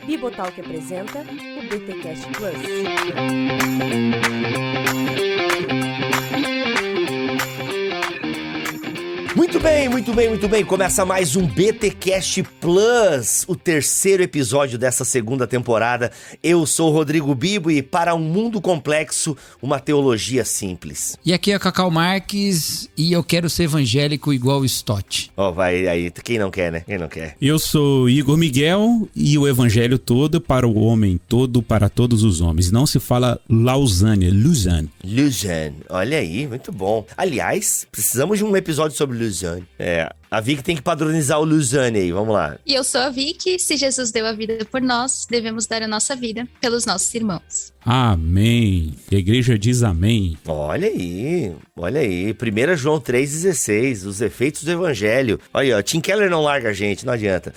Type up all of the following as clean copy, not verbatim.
Bibotalk apresenta o BTcast Plus. Muito bem. Começa mais um BTcast Plus, o terceiro episódio dessa segunda temporada. Eu sou o Rodrigo Bibo e para um mundo complexo, uma teologia simples. E aqui é Cacau Marques e eu quero ser evangélico igual o Stott. Vai aí, quem não quer, né? Quem não quer? Eu sou Igor Miguel e o evangelho todo para o homem todo, para todos os homens. Não se fala Lausanne, Lausanne. Olha aí, muito bom. Aliás, precisamos de um episódio sobre Lausanne. A Vicky tem que padronizar o Lausanne aí, vamos lá. E eu sou a Vicky, se Jesus deu a vida por nós, devemos dar a nossa vida pelos nossos irmãos. Amém. A igreja diz amém. Olha aí. 1 João 3,16, os efeitos do evangelho. Olha aí, ó, Tim Keller não larga a gente, não adianta.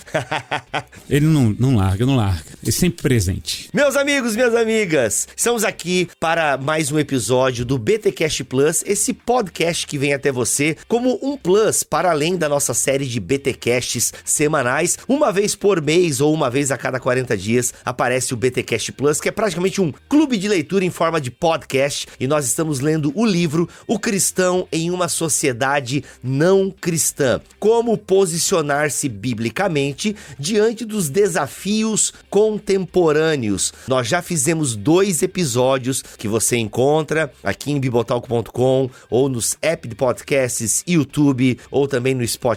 Ele não larga. Ele é sempre presente. Meus amigos, minhas amigas, estamos aqui para mais um episódio do BTcast Plus, esse podcast que vem até você como um plus para além da nossa série de BTcasts semanais. Uma vez por mês ou uma vez a cada 40 dias aparece o BTcast Plus, que é praticamente um clube de leitura em forma de podcast, e nós estamos lendo o livro O Cristão em uma Sociedade Não Cristã. Como posicionar-se biblicamente diante dos desafios contemporâneos. Nós já fizemos 2 episódios que você encontra aqui em bibotalk.com ou nos apps de podcasts, YouTube ou também no Spotify.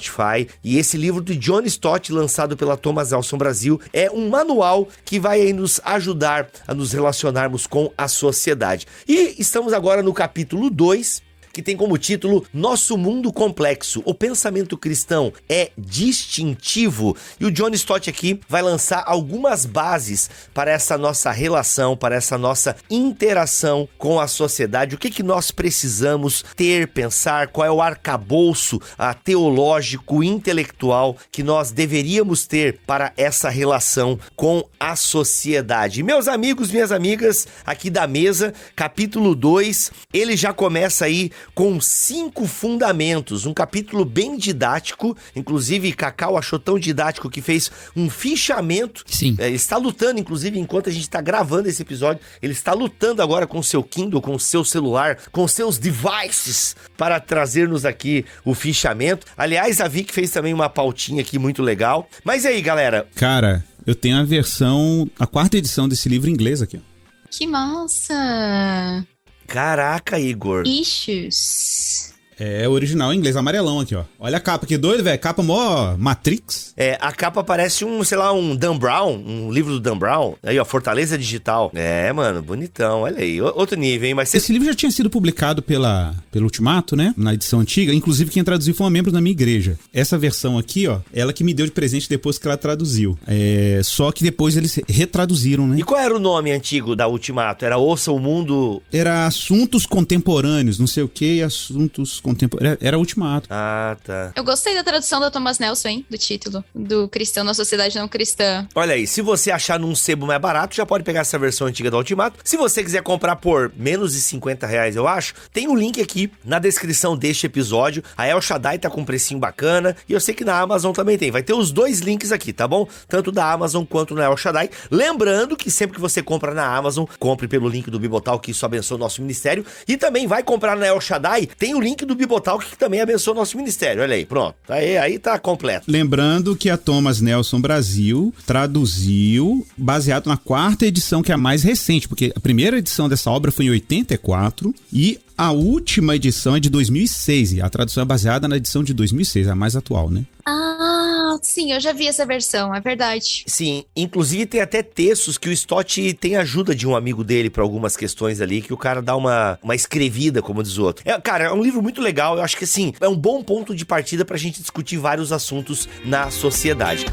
E esse livro de John Stott, lançado pela Thomas Nelson Brasil, é um manual que vai aí nos ajudar a nos relacionarmos com a sociedade. E estamos agora no capítulo 2, que tem como título Nosso Mundo Complexo. O pensamento cristão é distintivo. E o John Stott aqui vai lançar algumas bases para essa nossa relação, para essa nossa interação com a sociedade. O que nós precisamos ter, pensar, qual é o arcabouço teológico, intelectual que nós deveríamos ter para essa relação com a sociedade. Meus amigos, minhas amigas, aqui da mesa, capítulo 2, ele já começa aí com 5 fundamentos, um capítulo bem didático, inclusive Cacau achou tão didático que fez um fichamento. Sim. Ele está lutando, inclusive, enquanto a gente está gravando esse episódio, ele está lutando agora com o seu Kindle, com o seu celular, com seus devices, para trazer-nos aqui o fichamento. Aliás, a Vicky fez também uma pautinha aqui muito legal. Mas e aí, galera? Cara, eu tenho a 4ª edição desse livro em inglês aqui. Que massa! Caraca, Igor. Issues. É original em inglês, amarelão aqui, ó. Olha a capa, que doido, velho. Capa mó Matrix. A capa parece um Dan Brown, um livro do Dan Brown. Aí, ó, Fortaleza Digital. Mano, bonitão, olha aí. Outro nível, hein? Mas Esse livro já tinha sido publicado pelo Ultimato, né? Na edição antiga. Inclusive, quem traduziu foi uma membro da minha igreja. Essa versão aqui, ó, ela que me deu de presente depois que ela traduziu. Só que depois eles retraduziram, né? E qual era o nome antigo da Ultimato? Era Ouça o Mundo... Era Assuntos Contemporâneos, não sei o que, Assuntos Contemporâneos. Era Ultimato. Ah, tá. Eu gostei da tradução da Thomas Nelson, hein? Do título. Do Cristão na Sociedade Não Cristã. Olha aí, se você achar num sebo mais barato, já pode pegar essa versão antiga do Ultimato. Se você quiser comprar por menos de R$50, eu acho, tem um link aqui na descrição deste episódio. A El Shaddai tá com um precinho bacana. E eu sei que na Amazon também tem. Vai ter os 2 links aqui, tá bom? Tanto da Amazon quanto na El Shaddai. Lembrando que sempre que você compra na Amazon, compre pelo link do Bibotalk, que isso abençoa o nosso ministério. E também vai comprar na El Shaddai, tem o link do Bibotalk, que também abençoa o nosso ministério. Olha aí, pronto. Aí tá completo. Lembrando que a Thomas Nelson Brasil traduziu baseado na 4ª edição, que é a mais recente, porque a primeira edição dessa obra foi em 84 e a última edição é de 2006. E a tradução é baseada na edição de 2006, a mais atual, né? Ah, sim, eu já vi essa versão, é verdade. Sim, inclusive tem até textos que o Stott tem ajuda de um amigo dele para algumas questões ali, que o cara dá uma escrevida, como diz o outro. Cara, é um livro muito legal, eu acho que assim, é um bom ponto de partida pra gente discutir vários assuntos na sociedade.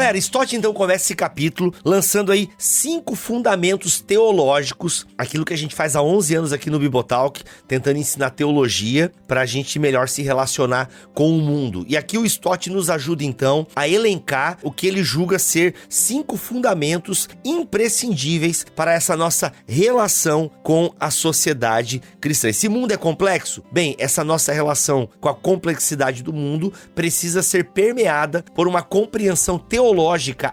Galera, Stott então começa esse capítulo lançando aí 5 fundamentos teológicos, aquilo que a gente faz há 11 anos aqui no Bibotalk, tentando ensinar teologia pra gente melhor se relacionar com o mundo. E aqui o Stott nos ajuda então a elencar o que ele julga ser 5 fundamentos imprescindíveis para essa nossa relação com a sociedade cristã. Esse mundo é complexo? Bem, essa nossa relação com a complexidade do mundo precisa ser permeada por uma compreensão teológica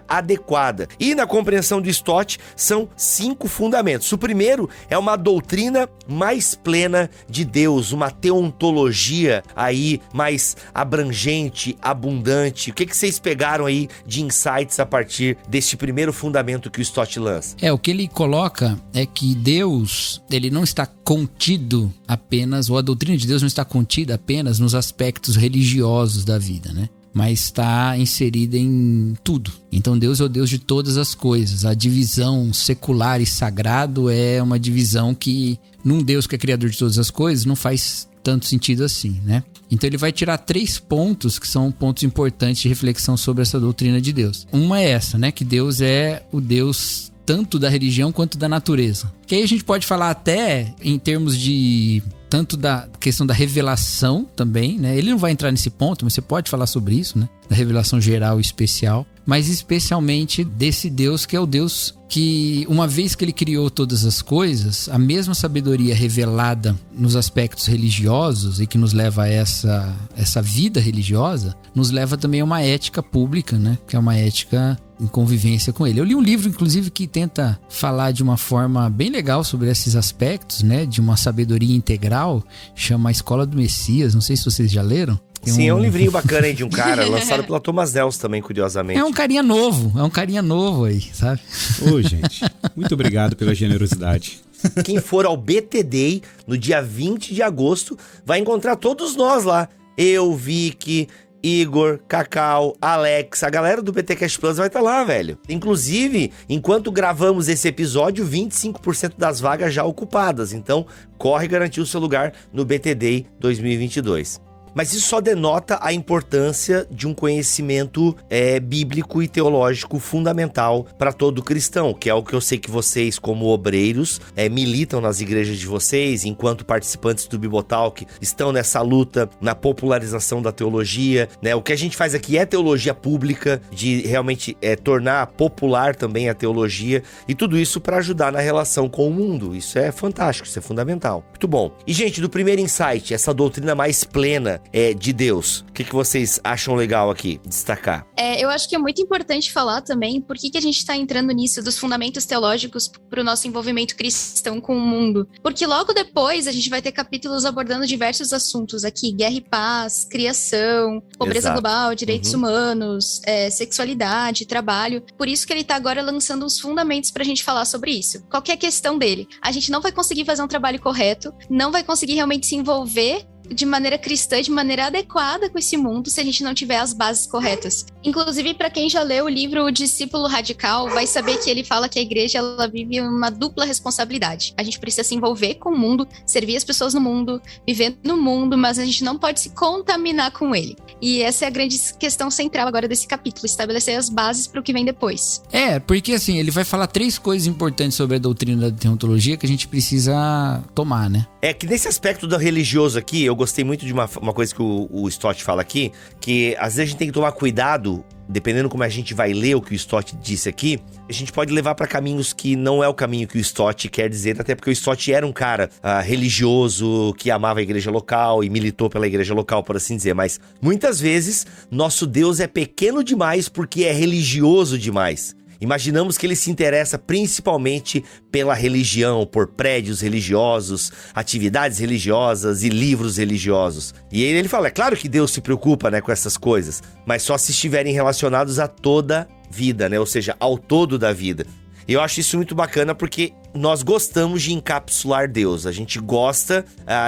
adequada. E na compreensão do Stott são 5 fundamentos. O primeiro é uma doutrina mais plena de Deus, uma teontologia aí mais abrangente, abundante. O que vocês pegaram aí de insights a partir deste primeiro fundamento que o Stott lança? O que ele coloca é que Deus, ele não está contido apenas, ou a doutrina de Deus não está contida apenas nos aspectos religiosos da vida, né? Mas está inserida em tudo. Então Deus é o Deus de todas as coisas. A divisão secular e sagrado é uma divisão que, num Deus que é criador de todas as coisas, não faz tanto sentido assim, né? Então ele vai tirar 3 pontos que são pontos importantes de reflexão sobre essa doutrina de Deus. Uma é essa, né? Que Deus é o Deus tanto da religião quanto da natureza. Que aí a gente pode falar até em termos de tanto da questão da revelação também, né? Ele não vai entrar nesse ponto, mas você pode falar sobre isso, né? Da revelação geral e especial, mas especialmente desse Deus que é o Deus que, uma vez que ele criou todas as coisas, a mesma sabedoria revelada nos aspectos religiosos e que nos leva a essa vida religiosa, nos leva também a uma ética pública, né? Que é uma ética em convivência com ele. Eu li um livro, inclusive, que tenta falar de uma forma bem legal sobre esses aspectos, né? De uma sabedoria integral, chama A Escola do Messias. Não sei se vocês já leram. Sim, é um livrinho bacana aí de um cara, lançado pela Thomas Nelson também, curiosamente. É um carinha novo aí, sabe? Ô, gente, muito obrigado pela generosidade. Quem for ao BT Day, no dia 20 de agosto, vai encontrar todos nós lá. Eu, Vicky, Igor, Cacau, Alex, a galera do BTcast Plus vai estar lá, velho. Inclusive, enquanto gravamos esse episódio, 25% das vagas já ocupadas. Então, corre garantir o seu lugar no BT Day 2022. Mas isso só denota a importância de um conhecimento bíblico e teológico fundamental para todo cristão, que é o que eu sei que vocês, como obreiros, militam nas igrejas de vocês, enquanto participantes do Bibotalk, estão nessa luta na popularização da teologia, né? O que a gente faz aqui é teologia pública, de realmente tornar popular também a teologia, e tudo isso para ajudar na relação com o mundo. Isso é fantástico, isso é fundamental. Muito bom. E, gente, do primeiro insight, essa doutrina mais plena de Deus. O que vocês acham legal aqui destacar? Eu acho que é muito importante falar também por que a gente está entrando nisso dos fundamentos teológicos para o nosso envolvimento cristão com o mundo. Porque logo depois a gente vai ter capítulos abordando diversos assuntos aqui: guerra e paz, criação, pobreza global, direitos humanos, sexualidade, trabalho. Por isso que ele está agora lançando os fundamentos para a gente falar sobre isso. Qual que é a questão dele? A gente não vai conseguir fazer um trabalho correto, não vai conseguir realmente se envolver de maneira cristã, de maneira adequada com esse mundo, se a gente não tiver as bases corretas. Inclusive, para quem já leu o livro O Discípulo Radical, vai saber que ele fala que a igreja ela vive uma dupla responsabilidade. A gente precisa se envolver com o mundo, servir as pessoas no mundo, viver no mundo, mas a gente não pode se contaminar com ele. E essa é a grande questão central agora desse capítulo, estabelecer as bases para o que vem depois. Porque assim, ele vai falar 3 coisas importantes sobre a doutrina da teontologia que a gente precisa tomar, né? Que nesse aspecto do religioso aqui, eu gostei muito de uma coisa que o Stott fala aqui, que às vezes a gente tem que tomar cuidado, dependendo como a gente vai ler o que o Stott disse aqui, a gente pode levar para caminhos que não é o caminho que o Stott quer dizer, até porque o Stott era um cara religioso, que amava a igreja local e militou pela igreja local, por assim dizer, mas muitas vezes nosso Deus é pequeno demais porque é religioso demais. Imaginamos que ele se interessa principalmente pela religião, por prédios religiosos, atividades religiosas e livros religiosos. E ele fala, é claro que Deus se preocupa, né, com essas coisas, mas só se estiverem relacionados a toda vida, né, ou seja, ao todo da vida. E eu acho isso muito bacana porque nós gostamos de encapsular Deus, a gente gosta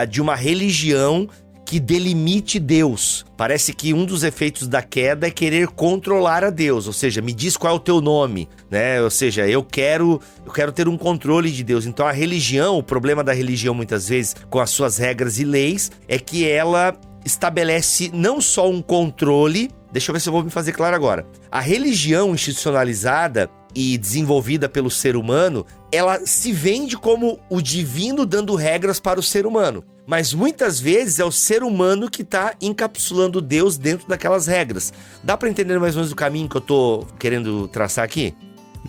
de uma religião que delimite Deus. Parece que um dos efeitos da queda é querer controlar a Deus, ou seja, me diz qual é o teu nome, né? Ou seja, eu quero ter um controle de Deus. Então a religião, o problema da religião muitas vezes, com as suas regras e leis, é que ela estabelece não só um controle, Deixa eu ver se eu vou me fazer claro agora. A religião institucionalizada e desenvolvida pelo ser humano, ela se vende como o divino dando regras para o ser humano. Mas muitas vezes é o ser humano que está encapsulando Deus dentro daquelas regras. Dá para entender mais ou menos o caminho que eu tô querendo traçar aqui?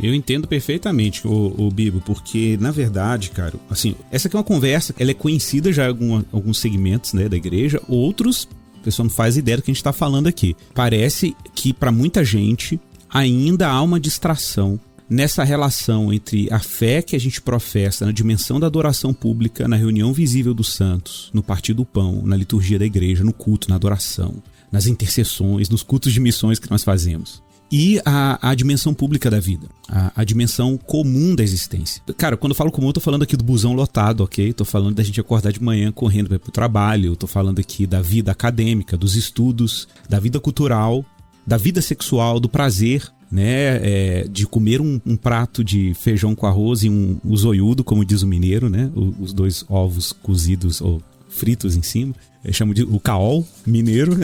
Eu entendo perfeitamente, o Bibo, porque, na verdade, cara, assim, essa aqui é uma conversa, ela é conhecida já em alguns segmentos, né, da igreja, outros, a pessoa não faz ideia do que a gente tá falando aqui. Parece que, para muita gente, ainda há uma distração nessa relação entre a fé que a gente professa na dimensão da adoração pública, na reunião visível dos santos, no partir do pão, na liturgia da igreja, no culto, na adoração, nas intercessões, nos cultos de missões que nós fazemos. E a dimensão pública da vida, a dimensão comum da existência. Cara, quando eu falo comum, eu tô falando aqui do busão lotado, ok? Tô falando da gente acordar de manhã correndo para ir pro trabalho, tô falando aqui da vida acadêmica, dos estudos, da vida cultural, da vida sexual, do prazer, né? De comer um prato de feijão com arroz e um zoiudo, como diz o mineiro, né? Os 2 ovos cozidos ou fritos em cima. Eu chamo de o caol mineiro.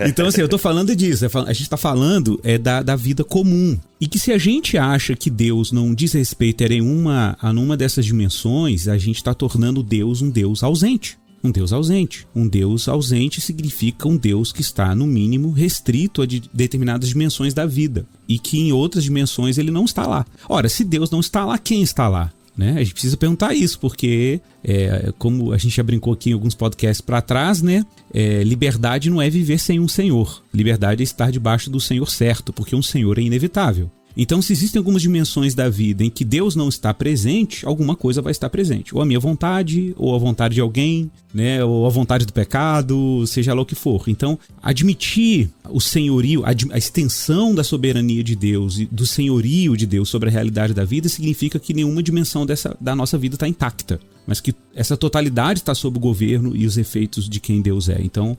Então, assim, eu tô falando disso. A gente tá falando da vida comum. E que se a gente acha que Deus não diz respeito a nenhuma dessas dimensões, a gente tá tornando Deus um Deus ausente. Um Deus ausente. Um Deus ausente significa um Deus que está, no mínimo, restrito a determinadas dimensões da vida. E que em outras dimensões ele não está lá. Ora, se Deus não está lá, quem está lá? Né? A gente precisa perguntar isso, porque, como a gente já brincou aqui em alguns podcasts para trás, né? Liberdade não é viver sem um senhor. Liberdade é estar debaixo do senhor certo, porque um senhor é inevitável. Então, se existem algumas dimensões da vida em que Deus não está presente, alguma coisa vai estar presente. Ou a minha vontade, ou a vontade de alguém, né? Ou a vontade do pecado, seja lá o que for. Então, admitir o senhorio, a extensão da soberania de Deus e do senhorio de Deus sobre a realidade da vida significa que nenhuma dimensão da nossa vida está intacta, mas que essa totalidade está sob o governo e os efeitos de quem Deus é. Então,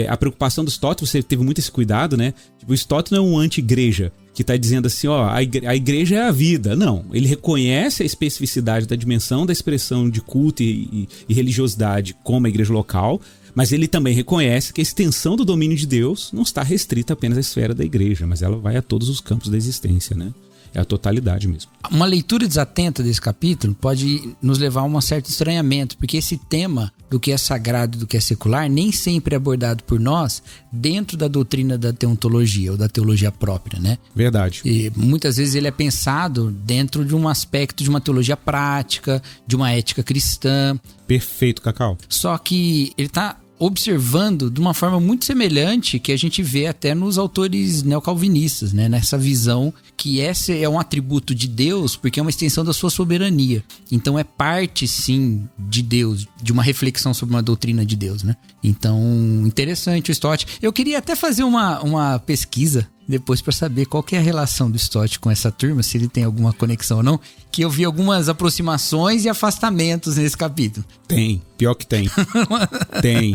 a preocupação do Stott, você teve muito esse cuidado, né? Tipo, o Stott não é um anti-igreja que está dizendo assim, ó, a igreja é a vida. Não, ele reconhece a especificidade da dimensão da expressão de culto e religiosidade como a igreja local, mas ele também reconhece que a extensão do domínio de Deus não está restrita apenas à esfera da igreja, mas ela vai a todos os campos da existência, né? É a totalidade mesmo. Uma leitura desatenta desse capítulo pode nos levar a um certo estranhamento, porque esse tema do que é sagrado e do que é secular nem sempre é abordado por nós dentro da doutrina da teontologia ou da teologia própria, né? Verdade. E muitas vezes ele é pensado dentro de um aspecto de uma teologia prática, de uma ética cristã. Perfeito, Cacau. Só que ele está observando de uma forma muito semelhante que a gente vê até nos autores neocalvinistas, né? Nessa visão que esse é um atributo de Deus porque é uma extensão da sua soberania. Então é parte, sim, de Deus, de uma reflexão sobre uma doutrina de Deus, né? Então, interessante o Stott. Eu queria até fazer uma pesquisa depois para saber qual que é a relação do Stott com essa turma, se ele tem alguma conexão ou não, que eu vi algumas aproximações e afastamentos nesse capítulo. Tem, pior que tem.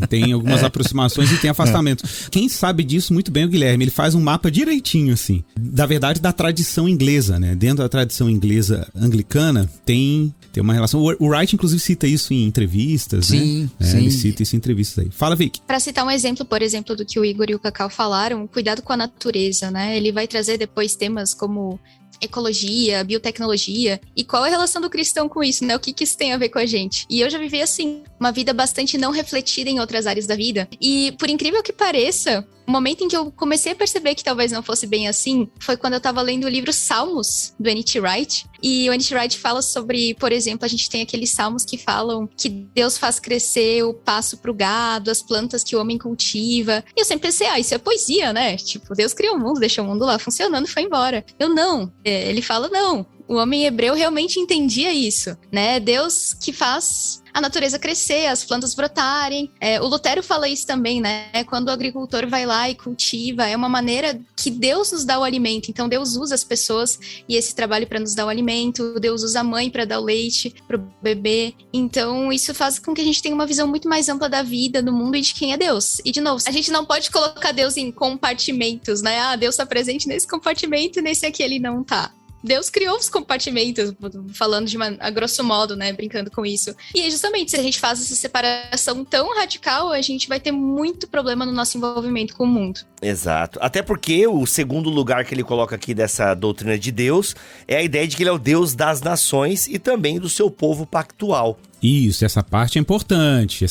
Tem algumas aproximações e tem afastamentos. Quem sabe disso muito bem é o Guilherme, ele faz um mapa direitinho, assim, da verdade da tradição inglesa, né? Dentro da tradição inglesa anglicana tem uma relação. O Wright, inclusive, cita isso em entrevistas, sim, né? Sim. Ele cita isso em entrevistas aí. Fala, Vicky. Para citar um exemplo, por exemplo, do que o Igor e o Cacau falaram, cuidado com a natureza, né? Ele vai trazer depois temas como ecologia, biotecnologia, e qual é a relação do cristão com isso, né? O que isso tem a ver com a gente? E eu já vivi assim, uma vida bastante não refletida em outras áreas da vida, e por incrível que pareça, o momento em que eu comecei a perceber que talvez não fosse bem assim, foi quando eu tava lendo o livro Salmos, do N.T. Wright, e o N.T. Wright fala sobre, por exemplo, a gente tem aqueles salmos que falam que Deus faz crescer o pasto pro gado, as plantas que o homem cultiva, e eu sempre pensei, isso é poesia, né? Tipo, Deus criou o mundo, deixou o mundo lá funcionando e foi embora. Eu não, ele fala não. O homem hebreu realmente entendia isso, né? Deus que faz a natureza crescer, as plantas brotarem. O Lutero fala isso também, né? Quando o agricultor vai lá e cultiva, é uma maneira que Deus nos dá o alimento. Então, Deus usa as pessoas e esse trabalho para nos dar o alimento. Deus usa a mãe para dar o leite para o bebê. Então, isso faz com que a gente tenha uma visão muito mais ampla da vida, do mundo e de quem é Deus. E, de novo, a gente não pode colocar Deus em compartimentos, né? Deus está presente nesse compartimento e nesse aqui ele não tá. Deus criou os compartimentos, falando a grosso modo, né, brincando com isso. E é justamente, se a gente faz essa separação tão radical, a gente vai ter muito problema no nosso envolvimento com o mundo. Exato. Até porque o segundo lugar que ele coloca aqui dessa doutrina de Deus é a ideia de que ele é o Deus das nações e também do seu povo pactual. Isso, essa parte é importante,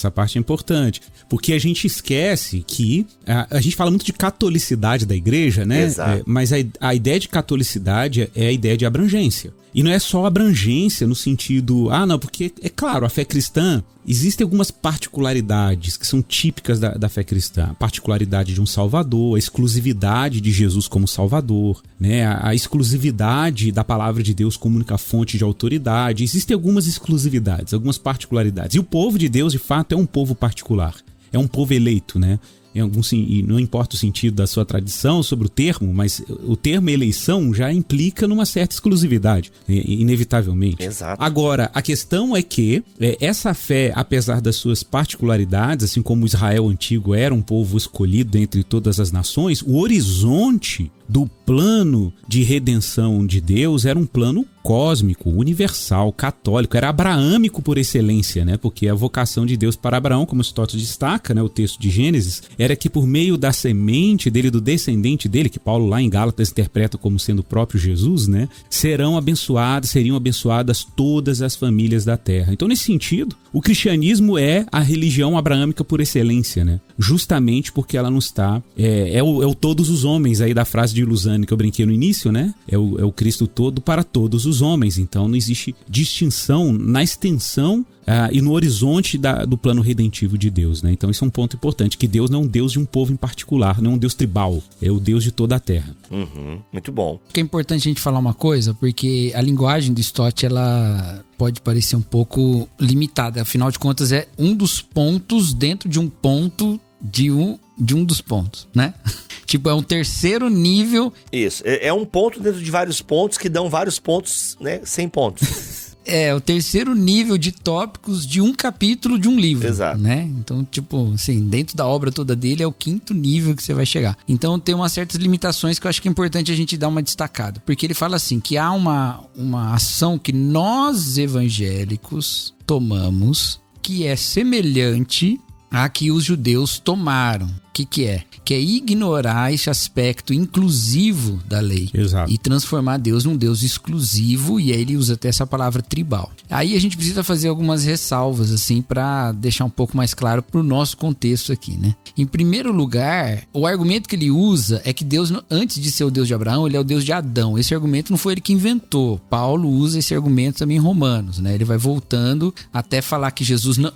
porque a gente esquece que a gente fala muito de catolicidade da igreja, né? Exato. Mas a ideia de catolicidade é a ideia de abrangência. E não é só abrangência no sentido, não, porque é claro, a fé cristã, existem algumas particularidades que são típicas da fé cristã. A particularidade de um Salvador, a exclusividade de Jesus como Salvador, né? A exclusividade da palavra de Deus como única fonte de autoridade. Existem algumas exclusividades, algumas particularidades. E o povo de Deus, de fato, é um povo particular. É um povo eleito, né? E não importa o sentido da sua tradição sobre o termo, mas o termo eleição já implica numa certa exclusividade, inevitavelmente. Exato. Agora, a questão é que essa fé, apesar das suas particularidades, assim como o Israel antigo era um povo escolhido entre todas as nações, o horizonte do plano de redenção de Deus era um plano cósmico, universal, católico, era abraâmico por excelência, né? Porque a vocação de Deus para Abraão, como Aristóteles destaca, né, o texto de Gênesis, era que por meio da semente dele, do descendente dele, que Paulo lá em Gálatas interpreta como sendo o próprio Jesus, né? Seriam abençoadas todas as famílias da terra. Então, nesse sentido, o cristianismo é a religião abraâmica por excelência, né? Justamente porque ela não está... É o todos os homens aí da frase de Lusane que eu brinquei no início, né? É o Cristo todo para todos os homens. Então não existe distinção na extensão e no horizonte do plano redentivo de Deus, né? Então isso é um ponto importante, que Deus não é um Deus de um povo em particular, não é um Deus tribal, é o Deus de toda a terra. Muito bom. É importante a gente falar uma coisa, porque a linguagem do Stott, ela pode parecer um pouco limitada, afinal de contas é um dos pontos dentro de um ponto de um dos pontos, né? Tipo, é um terceiro nível. Isso, é um ponto dentro de vários pontos que dão vários pontos, né? 100 pontos. É o terceiro nível de tópicos de um capítulo de um livro. Exato. Né? Então, tipo, assim, dentro da obra toda dele é o quinto nível que você vai chegar. Então, tem umas certas limitações que eu acho que é importante a gente dar uma destacada. Porque ele fala assim, que há uma ação que nós evangélicos tomamos que é semelhante a que os judeus tomaram. O que é? Que é ignorar esse aspecto inclusivo da lei. Exato. E transformar Deus num Deus exclusivo, e aí ele usa até essa palavra tribal. Aí a gente precisa fazer algumas ressalvas, assim, para deixar um pouco mais claro pro nosso contexto aqui, né? Em primeiro lugar, o argumento que ele usa é que Deus, antes de ser o Deus de Abraão, ele é o Deus de Adão. Esse argumento não foi ele que inventou. Paulo usa esse argumento também em Romanos, né? Ele vai voltando até falar que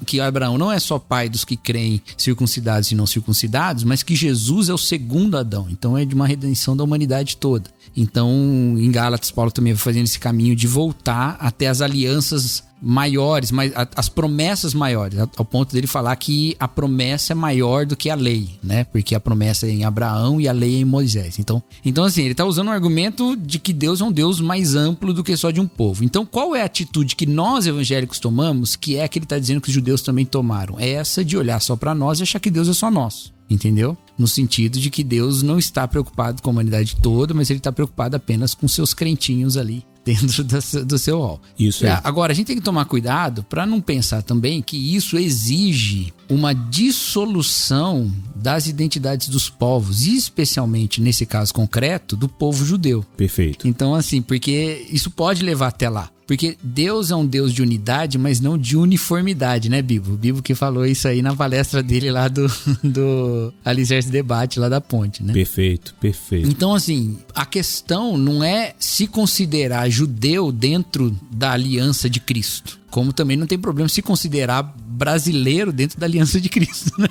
que Abraão não é só pai dos que creem circuncidados e não circuncidados, mas que Jesus é o segundo Adão. Então é de uma redenção da humanidade toda. Então, em Gálatas, Paulo também vai fazendo esse caminho de voltar até as alianças maiores, as promessas maiores, ao ponto dele falar que a promessa é maior do que a lei, né? Porque a promessa é em Abraão e a lei é em Moisés. Então assim, ele está usando um argumento de que Deus é um Deus mais amplo do que só de um povo. Então, qual é a atitude que nós evangélicos tomamos, que é a que ele está dizendo que os judeus também tomaram? É essa de olhar só para nós e achar que Deus é só nosso. Entendeu? No sentido de que Deus não está preocupado com a humanidade toda, mas ele está preocupado apenas com seus crentinhos ali dentro do seu hall. Isso é. Agora, a gente tem que tomar cuidado para não pensar também que isso exige uma dissolução das identidades dos povos, e especialmente, nesse caso concreto, do povo judeu. Perfeito. Então, assim, porque isso pode levar até lá. Porque Deus é um Deus de unidade, mas não de uniformidade, né, Bibo? O Bibo que falou isso aí na palestra dele lá do Alicerce Debate, lá da Ponte, né? Perfeito. Então, assim, a questão não é se considerar judeu dentro da aliança de Cristo. Como também não tem problema se considerar brasileiro dentro da aliança de Cristo, né?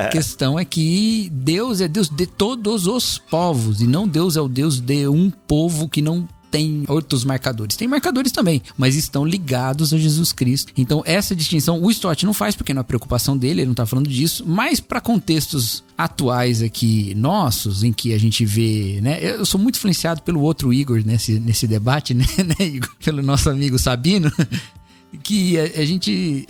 A questão é que Deus é Deus de todos os povos, e não Deus é o Deus de um povo que não tem outros marcadores. Tem marcadores também, mas estão ligados a Jesus Cristo. Então, essa distinção o Stott não faz, porque não é preocupação dele, ele não está falando disso, mas para contextos atuais aqui nossos, em que a gente vê, né? Eu sou muito influenciado pelo outro Igor nesse debate, né, Igor? Pelo nosso amigo Sabino. que a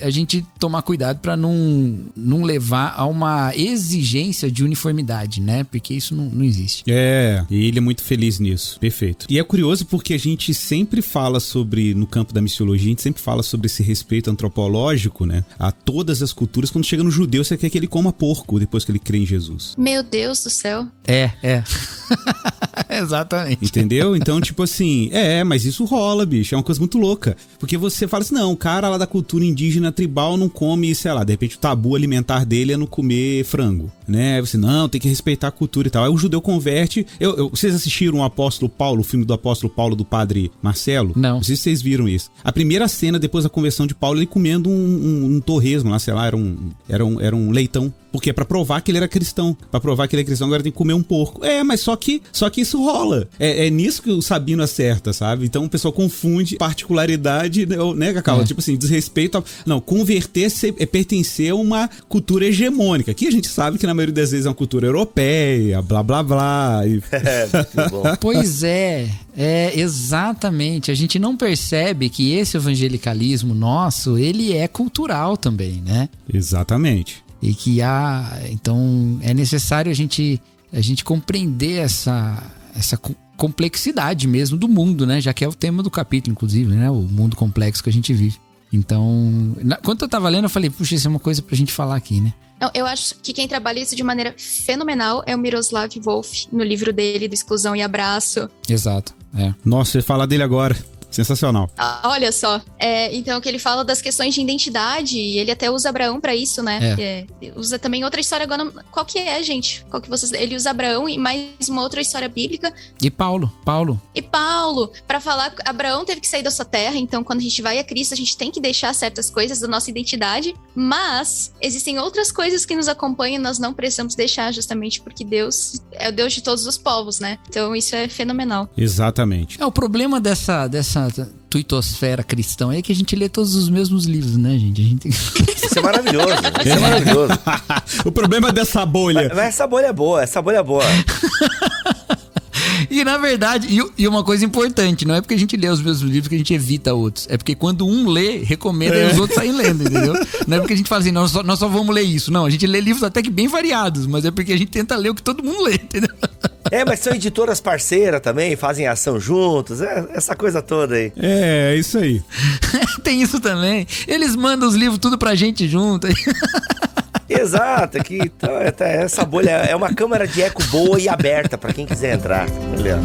gente tomar cuidado para não levar a uma exigência de uniformidade, né? Porque isso não existe. E ele é muito feliz nisso. Perfeito. E é curioso porque a gente sempre fala sobre, no campo da missiologia, a gente sempre fala sobre esse respeito antropológico, né? A todas as culturas. Quando chega no judeu, você quer que ele coma porco depois que ele crê em Jesus. Meu Deus do céu. É. Exatamente. Entendeu? Então, tipo assim, mas isso rola, bicho. É uma coisa muito louca. Porque você fala assim, não, o cara lá da cultura indígena tribal não come, sei lá, de repente o tabu alimentar dele é não comer frango, né? Aí você, não, tem que respeitar a cultura e tal. Aí o judeu converte. Vocês assistiram o Apóstolo Paulo, o filme do Apóstolo Paulo do Padre Marcelo? Não sei se vocês viram isso. A primeira cena, depois da conversão de Paulo, ele comendo um torresmo lá, sei lá, era um leitão. Porque é pra provar que ele era cristão. Pra provar que ele é cristão, agora tem que comer um porco. Mas só que isso rola. É nisso que o Sabino acerta, sabe? Então o pessoal confunde particularidade, né, Cacau? Tipo assim, desrespeito. Não, converter-se é pertencer a uma cultura hegemônica. Que a gente sabe que na maioria das vezes é uma cultura europeia, blá, blá, blá. Muito bom. Pois exatamente. A gente não percebe que esse evangelicalismo nosso, ele é cultural também, né? Exatamente. E que então é necessário a gente compreender essa complexidade mesmo do mundo, né? Já que é o tema do capítulo, inclusive, né? O mundo complexo que a gente vive. Então, quando eu tava lendo, eu falei, puxa, isso é uma coisa pra gente falar aqui, né? Eu acho que quem trabalha isso de maneira fenomenal é o Miroslav Volf, no livro dele, do Exclusão e Abraço. Exato, Nossa, você fala dele agora. Sensacional. Olha só. Então, que ele fala das questões de identidade, e ele até usa Abraão pra isso, né? Usa também outra história agora. Qual que é, gente? Ele usa Abraão e mais uma outra história bíblica. E Paulo. E Paulo, pra falar, Abraão teve que sair da sua terra, então quando a gente vai a Cristo, a gente tem que deixar certas coisas da nossa identidade, mas existem outras coisas que nos acompanham e nós não precisamos deixar, justamente porque Deus é o Deus de todos os povos, né? Então isso é fenomenal. Exatamente. O problema dessa tuitosfera cristã é que a gente lê todos os mesmos livros, né, gente? Isso é maravilhoso. Isso é maravilhoso. O problema dessa bolha. Mas essa bolha é boa, E na verdade, e uma coisa importante, não é porque a gente lê os mesmos livros que a gente evita outros. É porque quando um lê, recomenda e os outros saem lendo, entendeu? Não é porque a gente fala assim, nós só vamos ler isso. Não, a gente lê livros até que bem variados, mas é porque a gente tenta ler o que todo mundo lê, entendeu? Mas são editoras parceiras também, fazem ação juntos, essa coisa toda aí. É isso aí. Tem isso também. Eles mandam os livros tudo pra gente junto. Exato, então, essa bolha é uma câmara de eco boa e aberta pra quem quiser entrar. Olha.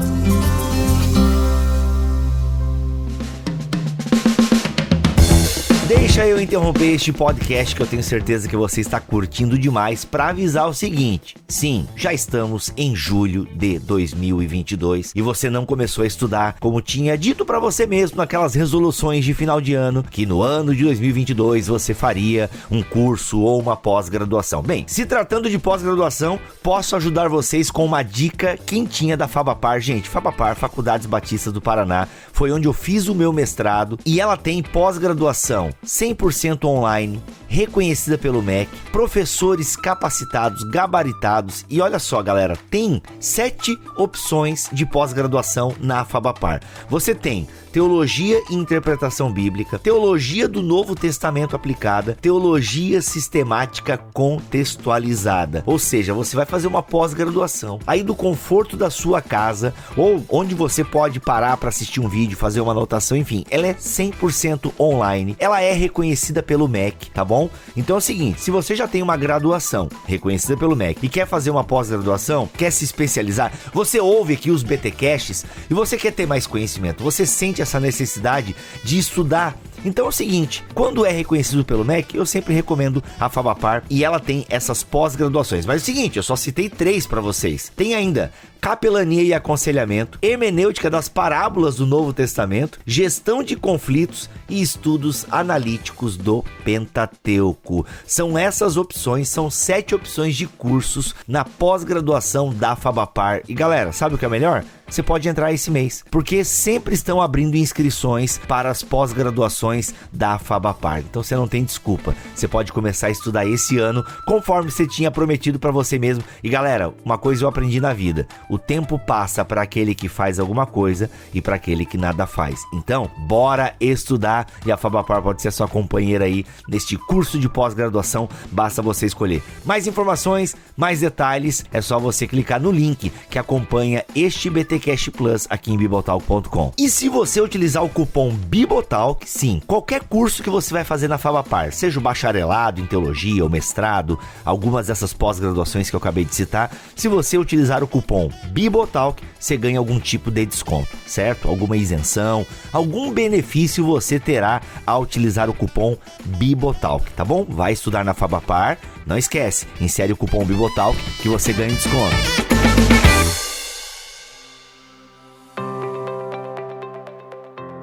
Deixa eu interromper este podcast que eu tenho certeza que você está curtindo demais para avisar o seguinte. Sim, já estamos em julho de 2022 e você não começou a estudar como tinha dito para você mesmo naquelas resoluções de final de ano que no ano de 2022 você faria um curso ou uma pós-graduação. Bem, se tratando de pós-graduação, posso ajudar vocês com uma dica quentinha da Fabapar. Gente, Fabapar, Faculdades Batistas do Paraná, foi onde eu fiz o meu mestrado e ela tem pós-graduação 100% online, reconhecida pelo MEC, professores capacitados, gabaritados e olha só, galera, tem 7 opções de pós-graduação na Fabapar. Você tem Teologia e Interpretação Bíblica, Teologia do Novo Testamento aplicada, Teologia Sistemática Contextualizada. Ou seja, você vai fazer uma pós-graduação aí do conforto da sua casa ou onde você pode parar para assistir um vídeo, fazer uma anotação, enfim, ela é 100% online. Ela é reconhecida pelo MEC, tá bom? Então é o seguinte, se você já tem uma graduação reconhecida pelo MEC e quer fazer uma pós-graduação, quer se especializar, você ouve aqui os BTcasts e você quer ter mais conhecimento, você sente essa necessidade de estudar. Então é o seguinte, quando é reconhecido pelo MEC, eu sempre recomendo a Fabapar e ela tem essas pós-graduações. Mas é o seguinte, eu só citei 3 para vocês. Tem ainda Capelania e Aconselhamento, Hermenêutica das Parábolas do Novo Testamento, Gestão de Conflitos e Estudos Analíticos do Pentateuco. São essas opções, são 7 opções de cursos na pós-graduação da Fabapar. E galera, sabe o que é melhor? você pode entrar esse mês, porque sempre estão abrindo inscrições para as pós-graduações da FABAPAR. Então você não tem desculpa, você pode começar a estudar esse ano conforme você tinha prometido para você mesmo. E galera, uma coisa eu aprendi na vida: o tempo passa para aquele que faz alguma coisa e para aquele que nada faz. Então, bora estudar, e a FABAPAR pode ser a sua companheira aí neste curso de pós-graduação, basta você escolher. Mais informações, mais detalhes, é só você clicar no link que acompanha este BTcast Plus aqui em bibotalk.com. E se você utilizar o cupom BIBOTALK, sim, qualquer curso que você vai fazer na FABAPAR, seja o bacharelado em teologia ou mestrado, algumas dessas pós-graduações que eu acabei de citar, se você utilizar o cupom BIBOTALK, você ganha algum tipo de desconto, certo? Alguma isenção, algum benefício você terá ao utilizar o cupom BIBOTALK, tá bom? Vai estudar na FABAPAR, não esquece, insere o cupom BIBOTALK que você ganha desconto.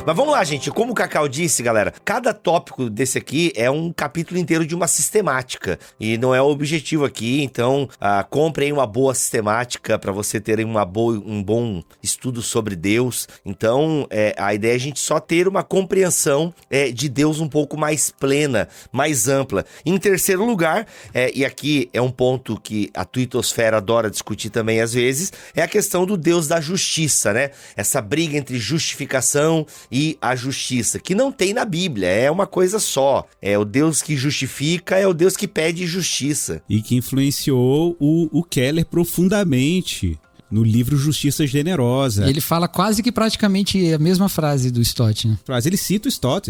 Mas vamos lá, gente. Como o Cacau disse, galera, cada tópico desse aqui é um capítulo inteiro de uma sistemática. E não é o objetivo aqui. Então, comprem uma boa sistemática para você ter um bom estudo sobre Deus. Então, a ideia é a gente só ter uma compreensão de Deus um pouco mais plena, mais ampla. Em terceiro lugar, e aqui é um ponto que a Twittosfera adora discutir também às vezes, é a questão do Deus da justiça, né? Essa briga entre justificação e a justiça, que não tem na Bíblia, é uma coisa só. É o Deus que justifica, é o Deus que pede justiça. E que influenciou o Keller profundamente no livro Justiça Generosa. Ele fala quase que praticamente a mesma frase do Stott, né? Ele cita o Stott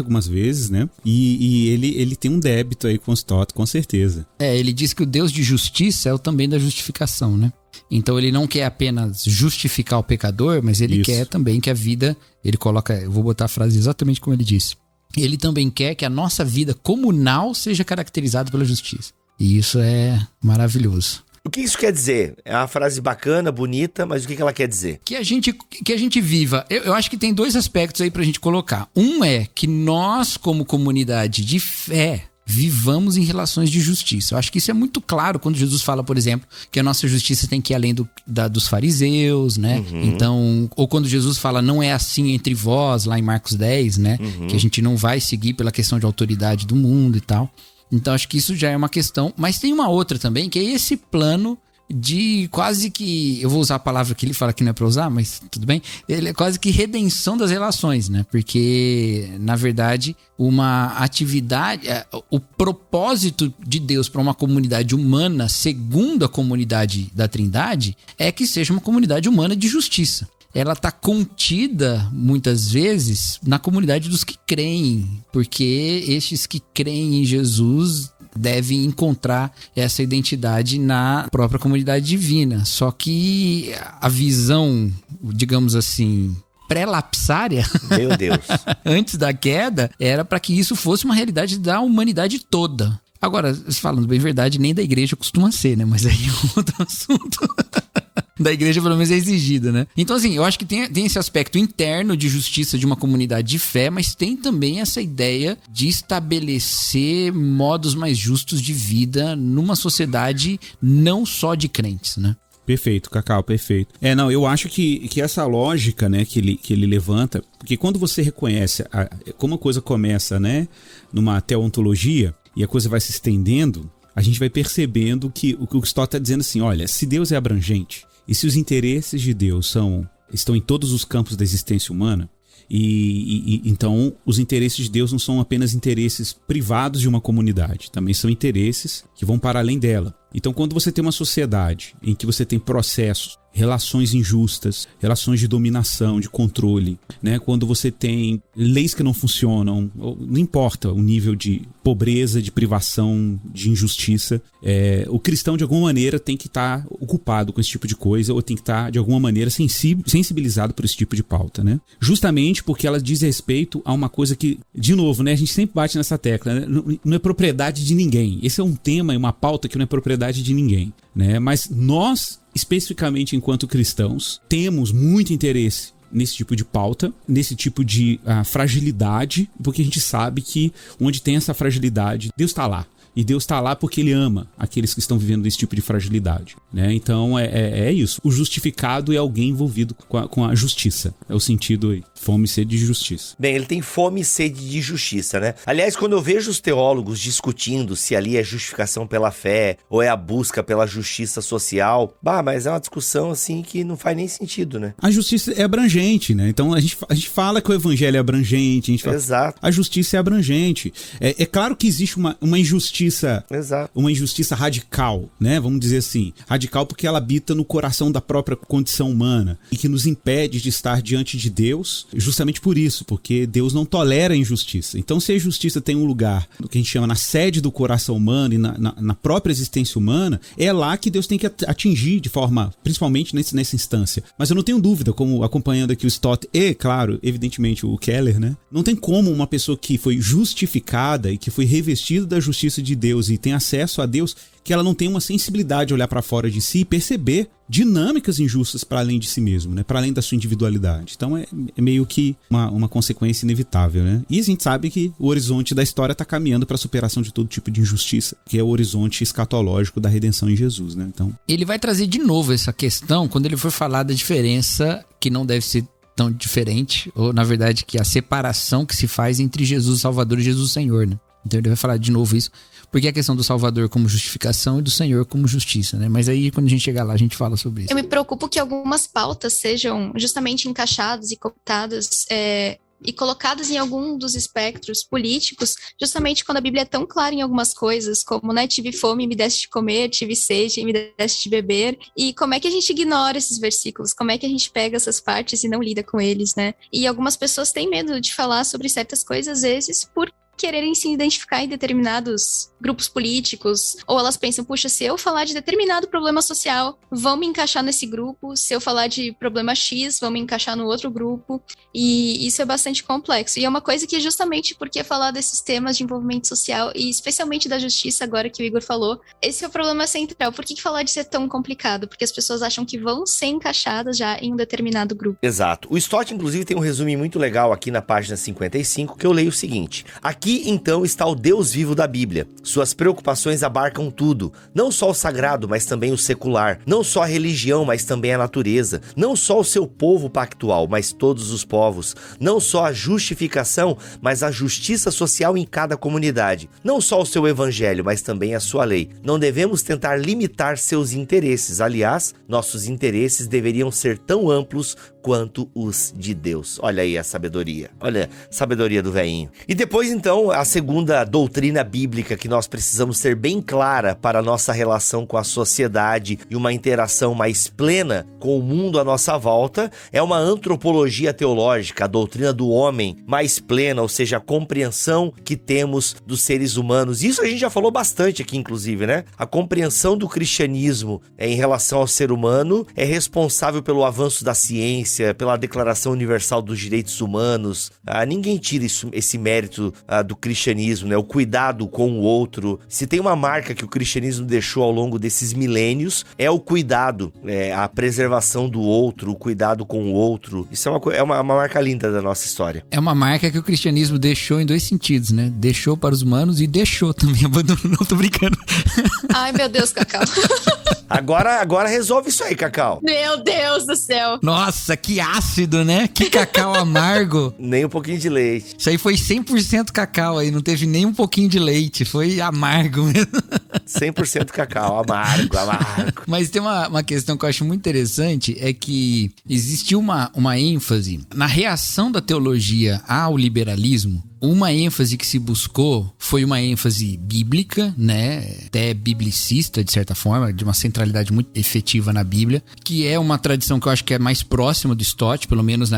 algumas vezes, né? E ele tem um débito aí com o Stott, com certeza. Ele diz que o Deus de justiça é o também da justificação, né? Então ele não quer apenas justificar o pecador, mas ele quer também que a vida, ele coloca, eu vou botar a frase exatamente como ele disse. Ele também quer que a nossa vida comunal seja caracterizada pela justiça. E isso é maravilhoso. O que isso quer dizer? É uma frase bacana, bonita, mas o que ela quer dizer? Que a gente viva. Eu acho que tem dois aspectos aí pra gente colocar. Um é que nós, como comunidade de fé, vivamos em relações de justiça. Eu acho que isso é muito claro quando Jesus fala, por exemplo, que a nossa justiça tem que ir além dos fariseus, né? Uhum. Então, ou quando Jesus fala, não é assim entre vós, lá em Marcos 10, né? Uhum. Que a gente não vai seguir pela questão de autoridade do mundo e tal. Então, acho que isso já é uma questão. Mas tem uma outra também, que é esse plano de quase que... Eu vou usar a palavra que ele fala que não é pra usar, mas tudo bem. Ele é quase que redenção das relações, né? Porque, na verdade, uma atividade... O propósito de Deus para uma comunidade humana, segundo a comunidade da Trindade, é que seja uma comunidade humana de justiça. Ela está contida, muitas vezes, na comunidade dos que creem, porque estes que creem em Jesus devem encontrar essa identidade na própria comunidade divina. Só que a visão, digamos assim, pré-lapsária, meu Deus, antes da queda, era para que isso fosse uma realidade da humanidade toda. Agora, falando bem verdade, nem da igreja costuma ser, né? Mas aí é outro assunto. Da igreja, pelo menos, é exigida, né? Então, assim, eu acho que tem esse aspecto interno de justiça de uma comunidade de fé, mas tem também essa ideia de estabelecer modos mais justos de vida numa sociedade não só de crentes, né? Perfeito, Cacau, perfeito. Eu acho que essa lógica, né, que ele levanta, porque quando você reconhece como a coisa começa, né, numa teontologia, e a coisa vai se estendendo, a gente vai percebendo que o Stott está dizendo assim, olha, se Deus é abrangente, e se os interesses de Deus estão em todos os campos da existência humana, então os interesses de Deus não são apenas interesses privados de uma comunidade, também são interesses que vão para além dela. Então, quando você tem uma sociedade em que você tem processos, relações injustas, relações de dominação, de controle, né? Quando você tem leis que não funcionam, não importa o nível de pobreza, de privação, de injustiça, o cristão de alguma maneira tem que estar ocupado com esse tipo de coisa ou tem que estar de alguma maneira sensibilizado por esse tipo de pauta, né? Justamente porque ela diz respeito a uma coisa que, de novo, né? A gente sempre bate nessa tecla, né? Não é propriedade de ninguém. Esse é um tema e uma pauta que não é propriedade de ninguém, né? Mas nós, especificamente enquanto cristãos, temos muito interesse nesse tipo de pauta, nesse tipo de fragilidade, porque a gente sabe que onde tem essa fragilidade, Deus está lá. E Deus está lá porque ele ama aqueles que estão vivendo esse tipo de fragilidade, né? Então é isso. O justificado é alguém envolvido com a justiça. É o sentido aí. Fome e sede de justiça. Bem, ele tem fome e sede de justiça, né? Aliás, quando eu vejo os teólogos discutindo se ali é justificação pela fé ou é a busca pela justiça social, mas é uma discussão assim que não faz nem sentido, né? A justiça é abrangente, né? Então a gente fala que o evangelho é abrangente, a gente fala, exato. A justiça é abrangente. É claro que existe uma injustiça, exato. Uma injustiça radical, né? Vamos dizer assim, radical porque ela habita no coração da própria condição humana e que nos impede de estar diante de Deus, justamente por isso, porque Deus não tolera a injustiça. Então, se a injustiça tem um lugar, no que a gente chama na sede do coração humano e na própria existência humana, é lá que Deus tem que atingir de forma, principalmente nessa instância. Mas eu não tenho dúvida, como acompanhando aqui o Stott e, claro, evidentemente o Keller, né? Não tem como uma pessoa que foi justificada e que foi revestida da justiça de Deus e tem acesso a Deus, que ela não tem uma sensibilidade de olhar para fora de si e perceber dinâmicas injustas para além de si mesmo, né? Para além da sua individualidade. Então é meio que uma consequência inevitável, né? E a gente sabe que o horizonte da história está caminhando para a superação de todo tipo de injustiça, que é o horizonte escatológico da redenção em Jesus, né? Então, ele vai trazer de novo essa questão quando ele for falar da diferença que não deve ser tão diferente, ou na verdade que a separação que se faz entre Jesus Salvador e Jesus Senhor, né? Então ele vai falar de novo isso, porque é a questão do Salvador como justificação e do Senhor como justiça, né? Mas aí quando a gente chegar lá a gente fala sobre isso. Eu me preocupo que algumas pautas sejam justamente encaixadas e cooptadas e colocadas em algum dos espectros políticos, justamente quando a Bíblia é tão clara em algumas coisas, como, né, tive fome e me deste de comer, tive sede e me deste de beber, e como é que a gente ignora esses versículos, como é que a gente pega essas partes e não lida com eles, né? E algumas pessoas têm medo de falar sobre certas coisas, às vezes, por quererem se identificar em determinados grupos políticos, ou elas pensam, puxa, se eu falar de determinado problema social, vão me encaixar nesse grupo, se eu falar de problema X, vão me encaixar no outro grupo, e isso é bastante complexo, e é uma coisa que justamente porque falar desses temas de envolvimento social, e especialmente da justiça, agora que o Igor falou, esse é o problema central. Por que falar disso é tão complicado? Porque as pessoas acham que vão ser encaixadas já em um determinado grupo. Exato. O Stott, inclusive, tem um resumo muito legal aqui na página 55, que eu leio o seguinte: aqui, então, está o Deus vivo da Bíblia. Suas preocupações abarcam tudo, não só o sagrado, mas também o secular, não só a religião, mas também a natureza, não só o seu povo pactual, mas todos os povos, não só a justificação, mas a justiça social em cada comunidade, não só o seu evangelho, mas também a sua lei. Não devemos tentar limitar seus interesses, aliás, nossos interesses deveriam ser tão amplos quanto os de Deus. Olha aí a sabedoria, olha a sabedoria do velhinho. E depois, então, a segunda doutrina bíblica que nós precisamos ter bem clara para a nossa relação com a sociedade e uma interação mais plena com o mundo à nossa volta é uma antropologia teológica, a doutrina do homem mais plena, ou seja, a compreensão que temos dos seres humanos. Isso a gente já falou bastante aqui, inclusive, né? A compreensão do cristianismo em relação ao ser humano é responsável pelo avanço da ciência, pela Declaração Universal dos Direitos Humanos. Ninguém tira esse mérito do cristianismo, né? O cuidado com o outro. Se tem uma marca que o cristianismo deixou ao longo desses milênios, é o cuidado, a preservação do outro, o cuidado com o outro. Isso é uma marca linda da nossa história. É uma marca que o cristianismo deixou em dois sentidos, né? Deixou para os humanos e deixou também, abandonou. Não, tô brincando. Ai, meu Deus, Cacau. Agora resolve isso aí, Cacau. Meu Deus do céu. Nossa, que ácido, né? Que cacau amargo. Nem um pouquinho de leite. Isso aí foi 100% cacau aí, não teve nem um pouquinho de leite, foi amargo mesmo. 100% cacau, amargo. Mas tem uma questão que eu acho muito interessante, é que existiu uma ênfase na reação da teologia ao liberalismo. Uma ênfase que se buscou foi uma ênfase bíblica, né? Até biblicista, de certa forma, de uma centralidade muito efetiva na Bíblia, que é uma tradição que eu acho que é mais próxima do Stott, pelo menos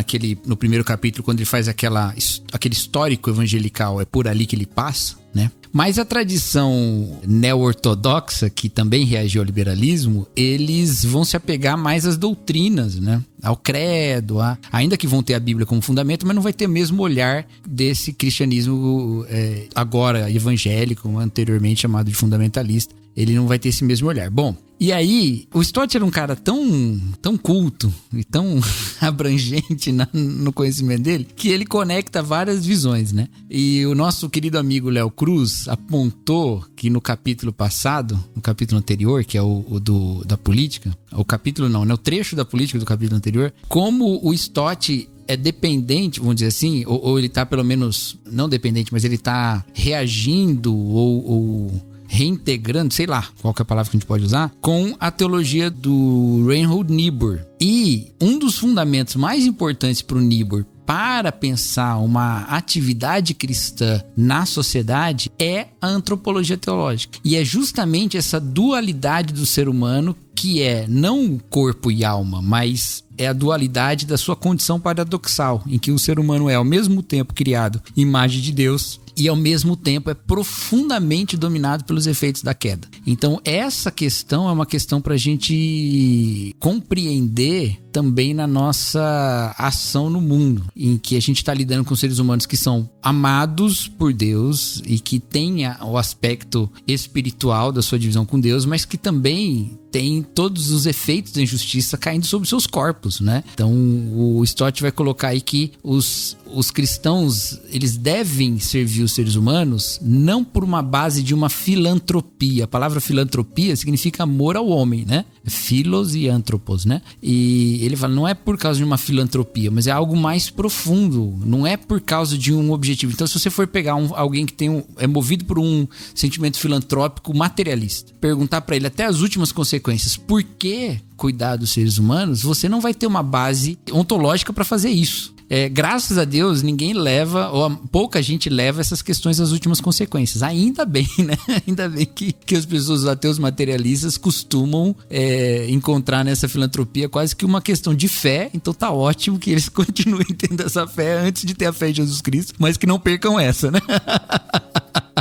no primeiro capítulo, quando ele faz aquele histórico evangelical, é por ali que ele passa, né? Mas a tradição neo-ortodoxa, que também reagiu ao liberalismo, eles vão se apegar mais às doutrinas, né? Ao credo, ainda que vão ter a Bíblia como fundamento, mas não vai ter o mesmo olhar desse cristianismo agora evangélico, anteriormente chamado de fundamentalista. Ele não vai ter esse mesmo olhar. Bom, e aí, o Stott era um cara tão culto e tão abrangente no conhecimento dele, que ele conecta várias visões, né? E o nosso querido amigo Léo Cruz apontou que no capítulo passado, no capítulo anterior, que é o da política, o capítulo não, né? O trecho da política do capítulo anterior, como o Stott é dependente, vamos dizer assim, ou ele tá pelo menos, não dependente, mas ele tá reagindo ou reintegrando, sei lá qual que é a palavra que a gente pode usar, com a teologia do Reinhold Niebuhr. E um dos fundamentos mais importantes para o Niebuhr para pensar uma atividade cristã na sociedade é a antropologia teológica. E é justamente essa dualidade do ser humano que é não corpo e alma, mas é a dualidade da sua condição paradoxal, em que o ser humano é ao mesmo tempo criado imagem de Deus e ao mesmo tempo é profundamente dominado pelos efeitos da queda. Então essa questão é uma questão para a gente compreender também na nossa ação no mundo, em que a gente está lidando com seres humanos que são amados por Deus e que têm o aspecto espiritual da sua divisão com Deus, mas que também tem todos os efeitos da injustiça caindo sobre seus corpos, né? Então o Stott vai colocar aí que os cristãos, eles devem servir os seres humanos não por uma base de uma filantropia. A palavra filantropia significa amor ao homem, né? Philos e anthropos, né? E ele fala, não é por causa de uma filantropia, mas é algo mais profundo, não é por causa de um objetivo. Então, se você for pegar alguém que é movido por um sentimento filantrópico materialista, perguntar para ele até as últimas consequências, por que cuidar dos seres humanos, você não vai ter uma base ontológica para fazer isso. Graças a Deus, ninguém leva, ou pouca gente leva essas questões às últimas consequências. Ainda bem, né? Ainda bem que as pessoas, os ateus materialistas, costumam encontrar nessa filantropia quase que uma questão de fé. Então tá ótimo que eles continuem tendo essa fé antes de ter a fé em Jesus Cristo, mas que não percam essa, né?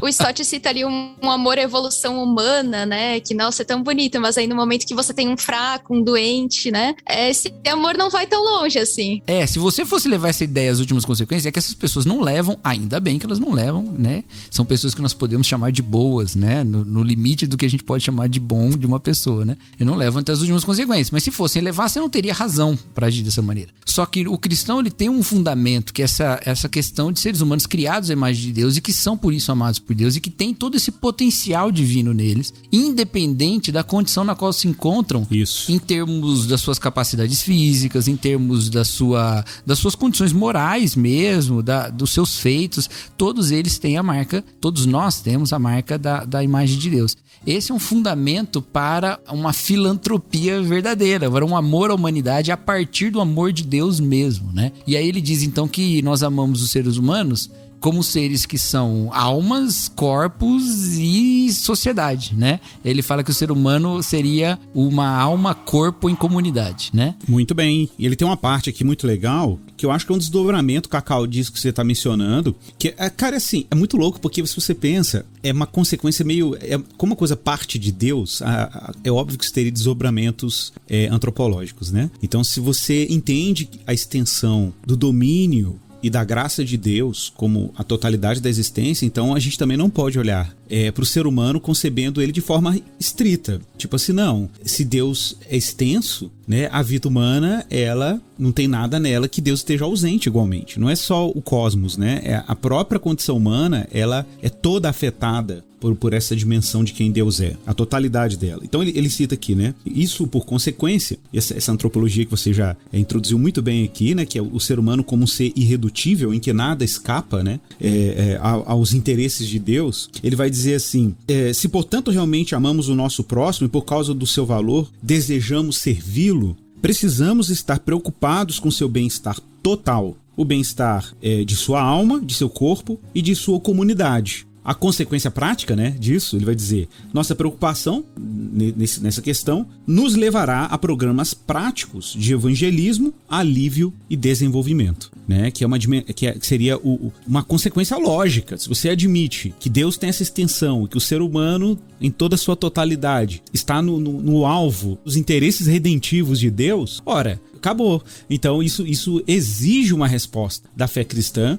O Stott cita ali um amor à evolução humana, né? Que, nossa, é tão bonito, mas aí no momento que você tem um fraco, um doente, né? Esse amor não vai tão longe assim. Se você fosse levar essa ideia às últimas consequências, é que essas pessoas não levam, ainda bem que elas não levam, né? São pessoas que nós podemos chamar de boas, né? No limite do que a gente pode chamar de bom de uma pessoa, né? E não levam até as últimas consequências. Mas se fossem levar, você não teria razão para agir dessa maneira. Só que o cristão, ele tem um fundamento, que é essa questão de seres humanos criados à imagem de Deus e que são por isso amados por Deus e que tem todo esse potencial divino neles, independente da condição na qual se encontram, isso, em termos das suas capacidades físicas, em termos das suas condições morais mesmo, dos seus feitos. Todos eles têm a marca, todos nós temos a marca da imagem de Deus. Esse é um fundamento para uma filantropia verdadeira, para um amor à humanidade a partir do amor de Deus mesmo, né? E aí ele diz então que nós amamos os seres humanos como seres que são almas, corpos e sociedade, né? Ele fala que o ser humano seria uma alma, corpo em comunidade, né? Muito bem. E ele tem uma parte aqui muito legal, que eu acho que é um desdobramento, Cacau, disso que você tá mencionando, que, cara, assim, é muito louco, porque se você pensa, é uma consequência meio... como uma coisa parte de Deus, é óbvio que isso teria desdobramentos antropológicos, né? Então, se você entende a extensão do domínio e da graça de Deus como a totalidade da existência, então a gente também não pode olhar para o ser humano concebendo ele de forma estrita. Tipo assim, não, se Deus é extenso, né, a vida humana, ela não tem nada nela que Deus esteja ausente igualmente. Não é só o cosmos, né? A própria condição humana, ela é toda afetada por essa dimensão de quem Deus é, a totalidade dela. Então ele cita aqui, né? Isso por consequência, essa antropologia que você já introduziu muito bem aqui, né? Que é o ser humano como um ser irredutível, em que nada escapa, né? Aos interesses de Deus. Ele vai dizer assim, se portanto realmente amamos o nosso próximo e por causa do seu valor desejamos servi-lo, precisamos estar preocupados com seu bem-estar total, o bem-estar de sua alma, de seu corpo e de sua comunidade. A consequência prática, né, disso, ele vai dizer, nossa preocupação nessa questão nos levará a programas práticos de evangelismo, alívio e desenvolvimento, né, que seria uma consequência lógica. Se você admite que Deus tem essa extensão e que o ser humano, em toda a sua totalidade, está no alvo dos interesses redentivos de Deus, ora, acabou. Então isso exige uma resposta da fé cristã,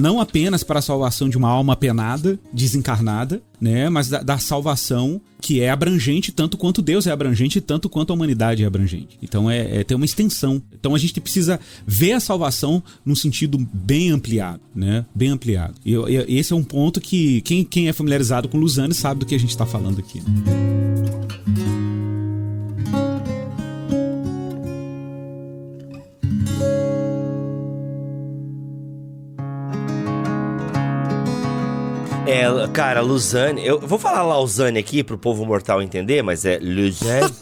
não apenas para a salvação de uma alma penada, desencarnada, né, mas da salvação que é abrangente tanto quanto Deus é abrangente, tanto quanto a humanidade é abrangente. Então tem uma extensão. Então a gente precisa ver a salvação num sentido bem ampliado, né? Bem ampliado. E esse é um ponto que quem é familiarizado com Lausanne sabe do que a gente está falando aqui. Cara, Lausanne, eu vou falar Lausanne aqui pro povo mortal entender, mas é Lausanne.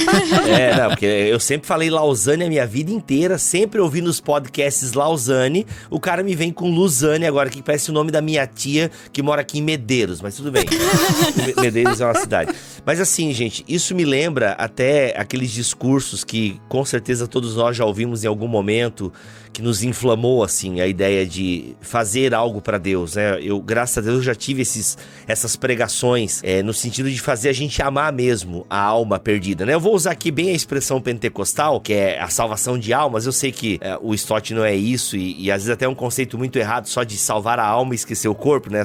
Não, porque eu sempre falei Lausanne a minha vida inteira, sempre ouvi nos podcasts Lausanne, o cara me vem com Lausanne agora, que parece o nome da minha tia, que mora aqui em Medeiros, mas tudo bem. Medeiros é uma cidade. Mas assim, gente, isso me lembra até aqueles discursos que com certeza todos nós já ouvimos em algum momento, que nos inflamou, assim, a ideia de fazer algo pra Deus, né? Eu, graças a Deus, já tive essas pregações no sentido de fazer a gente amar mesmo a alma perdida, né? Eu vou usar aqui bem a expressão pentecostal, que é a salvação de almas. Eu sei que o Stott não é isso e às vezes até é um conceito muito errado só de salvar a alma e esquecer o corpo, né?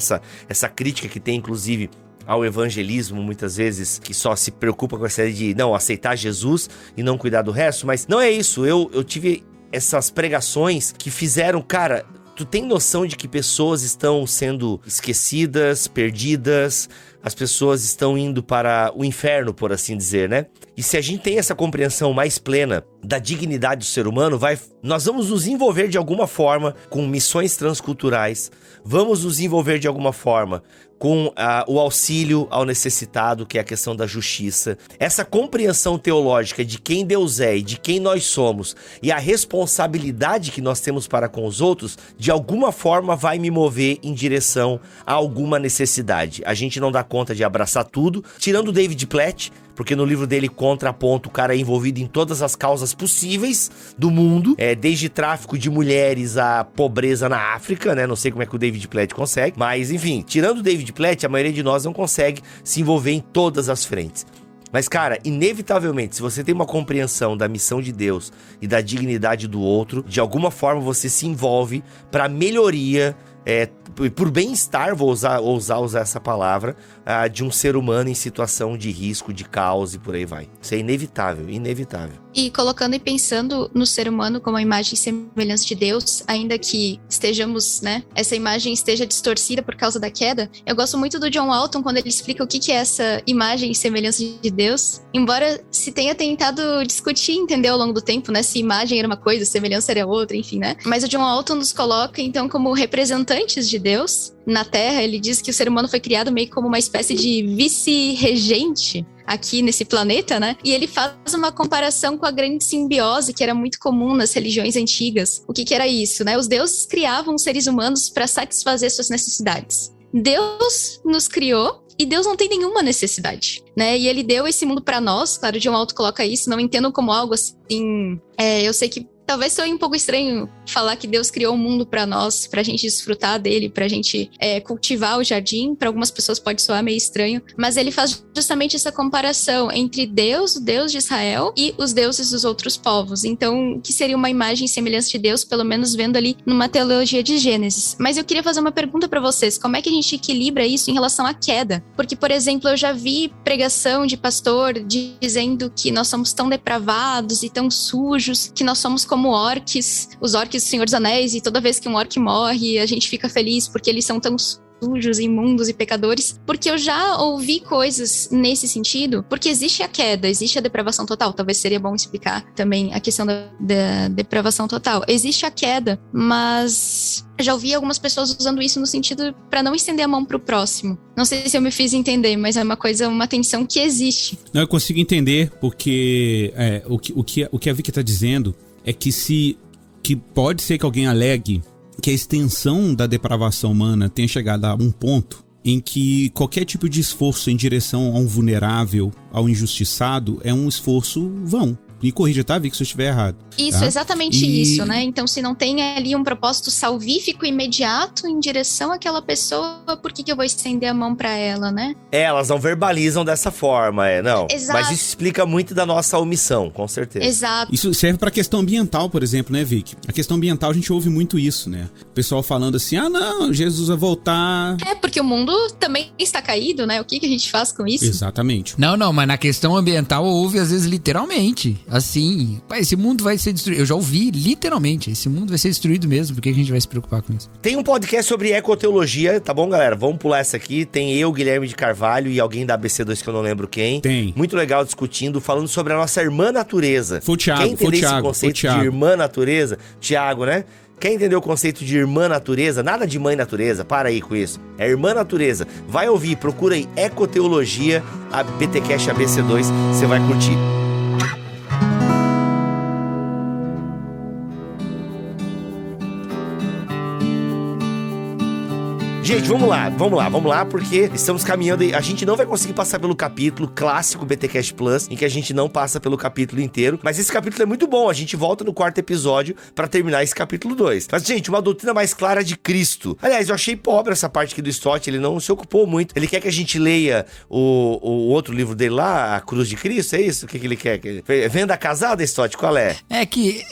Essa crítica que tem, inclusive, ao evangelismo, muitas vezes, que só se preocupa com essa ideia de, não, aceitar Jesus e não cuidar do resto, mas não é isso. Eu tive essas pregações que fizeram, cara, tu tem noção de que pessoas estão sendo esquecidas, perdidas, as pessoas estão indo para o inferno, por assim dizer, né? E se a gente tem essa compreensão mais plena da dignidade do ser humano, nós vamos nos envolver de alguma forma com missões transculturais, vamos nos envolver de alguma forma com o auxílio ao necessitado, que é a questão da justiça. Essa compreensão teológica de quem Deus é e de quem nós somos e a responsabilidade que nós temos para com os outros, de alguma forma vai me mover em direção a alguma necessidade. A gente não dá conta de abraçar tudo, tirando o David Platt, porque no livro dele contraponto, o cara é envolvido em todas as causas possíveis do mundo, desde tráfico de mulheres a pobreza na África, né? Não sei como é que o David Platt consegue, mas enfim, tirando o David Platt, a maioria de nós não consegue se envolver em todas as frentes. Mas, cara, inevitavelmente, se você tem uma compreensão da missão de Deus e da dignidade do outro, de alguma forma você se envolve para melhoria, por bem-estar, vou usar essa palavra, de um ser humano em situação de risco, de caos e por aí vai. Isso é inevitável. E colocando e pensando no ser humano como a imagem e semelhança de Deus, ainda que estejamos, né, essa imagem esteja distorcida por causa da queda, eu gosto muito do John Walton quando ele explica o que é essa imagem e semelhança de Deus, embora se tenha tentado discutir, entender ao longo do tempo, né, se imagem era uma coisa, semelhança era outra, enfim, né, mas o John Walton nos coloca, então, como representantes de Deus na Terra. Ele diz que o ser humano foi criado meio como uma espécie de vice-regente aqui nesse planeta, né? E ele faz uma comparação com a grande simbiose que era muito comum nas religiões antigas. O que era isso, né? Os deuses criavam os seres humanos para satisfazer suas necessidades. Deus nos criou e Deus não tem nenhuma necessidade, né? E ele deu esse mundo para nós. Claro, o John Walton coloca isso, não entendam como algo assim... eu sei que talvez soe um pouco estranho falar que Deus criou o mundo pra nós, pra gente desfrutar dele, pra gente cultivar o jardim. Pra algumas pessoas pode soar meio estranho, mas ele faz justamente essa comparação entre Deus, o Deus de Israel, e os deuses dos outros povos. Então, que seria uma imagem e semelhança de Deus, pelo menos vendo ali numa teologia de Gênesis. Mas eu queria fazer uma pergunta pra vocês: como é que a gente equilibra isso em relação à queda? Porque, por exemplo, eu já vi pregação de pastor dizendo que nós somos tão depravados e tão sujos, que nós somos como orques, os orques do Senhor dos Anéis, e toda vez que um orque morre, a gente fica feliz porque eles são tão sujos, imundos e pecadores, porque eu já ouvi coisas nesse sentido, porque existe a queda, existe a depravação total. Talvez seria bom explicar também a questão da depravação total. Existe a queda, mas já ouvi algumas pessoas usando isso no sentido para não estender a mão pro próximo. Não sei se eu me fiz entender, mas é uma tensão que existe. Não, eu consigo entender, porque o que a Vicky tá dizendo é que pode ser que alguém alegue que a extensão da depravação humana tenha chegado a um ponto em que qualquer tipo de esforço em direção a um vulnerável, ao injustiçado, é um esforço vão. Me corrija, tá, Vic, se eu estiver errado. Isso, tá? exatamente isso, né? Então, se não tem ali um propósito salvífico imediato em direção àquela pessoa, por que eu vou estender a mão pra ela, né? Elas não verbalizam dessa forma, não. Exato. Mas isso explica muito da nossa omissão, com certeza. Exato. Isso serve pra questão ambiental, por exemplo, né, Vic? A questão ambiental, a gente ouve muito isso, né? O pessoal falando assim, não, Jesus vai voltar... Porque o mundo também está caído, né? O que a gente faz com isso? Exatamente. Não, mas na questão ambiental ouve às vezes literalmente. Assim, esse mundo vai ser destruído. Eu já ouvi literalmente, esse mundo vai ser destruído mesmo, por que a gente vai se preocupar com isso? Tem um podcast sobre ecoteologia, tá bom, galera? Vamos pular essa aqui. Tem eu, Guilherme de Carvalho e alguém da ABC2 que eu não lembro quem. Tem. Muito legal discutindo, falando sobre a nossa irmã natureza. Foi o Thiago, Quem entender esse conceito de irmã natureza? Thiago, né? Quer entender o conceito de irmã natureza? Nada de mãe natureza, para aí com isso. É irmã natureza. Vai ouvir, procura aí Ecoteologia, a BTcast ABC2, você vai curtir. Gente, vamos lá, porque estamos caminhando e a gente não vai conseguir passar pelo capítulo clássico BTcast Plus, em que a gente não passa pelo capítulo inteiro, mas esse capítulo é muito bom, a gente volta no 4º episódio pra terminar esse capítulo 2. Mas, gente, uma doutrina mais clara de Cristo. Aliás, eu achei pobre essa parte aqui do Stott, ele não se ocupou muito. Ele quer que a gente leia o outro livro dele lá, A Cruz de Cristo, é isso? O que ele quer? Venda Casada, Stott, qual é? É que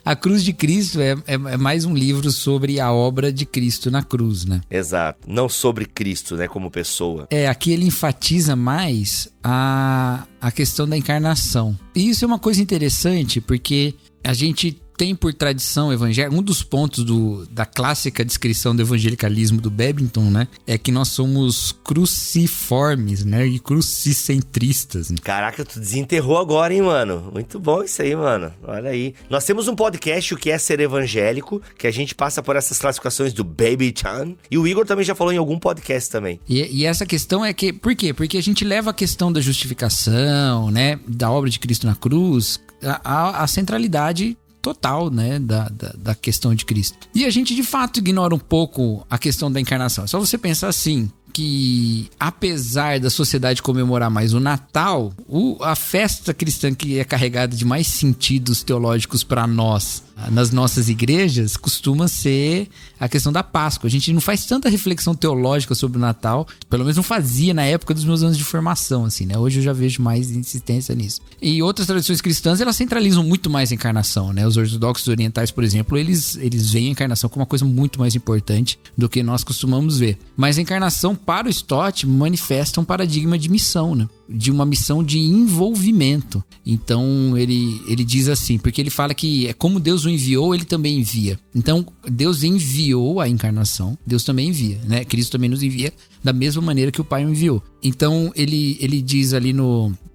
A Cruz de Cristo é mais um livro sobre a obra de Cristo na cruz, né? Exato, não sobre Cristo, né, como pessoa. Aqui ele enfatiza mais a questão da encarnação. E isso é uma coisa interessante, porque a gente tem por tradição evangélica, um dos pontos da clássica descrição do evangelicalismo do Babington, né, é que nós somos cruciformes, né, e crucicentristas. Né? Caraca, tu desenterrou agora, hein, mano? Muito bom isso aí, mano. Olha aí. Nós temos um podcast, o que é ser evangélico, que a gente passa por essas classificações do Babyton, e o Igor também já falou em algum podcast também. E essa questão é que, por quê? Porque a gente leva a questão da justificação, né, da obra de Cristo na cruz, a centralidade total, né, da questão de Cristo. E a gente, de fato, ignora um pouco a questão da encarnação. É só você pensar assim, que apesar da sociedade comemorar mais o Natal, a festa cristã que é carregada de mais sentidos teológicos para nós, nas nossas igrejas, costuma ser a questão da Páscoa. A gente não faz tanta reflexão teológica sobre o Natal, pelo menos não fazia na época dos meus anos de formação, assim, né? Hoje eu já vejo mais insistência nisso. E outras tradições cristãs, elas centralizam muito mais a encarnação, né? Os ortodoxos orientais, por exemplo, eles veem a encarnação como uma coisa muito mais importante do que nós costumamos ver. Mas a encarnação, para o Stott, manifesta um paradigma de missão, né? De uma missão de envolvimento. Então ele diz assim, porque ele fala que é como Deus o enviou, ele também envia. Então Deus enviou a encarnação, Deus também envia, né? Cristo também nos envia da mesma maneira que o Pai o enviou. Então ele diz ali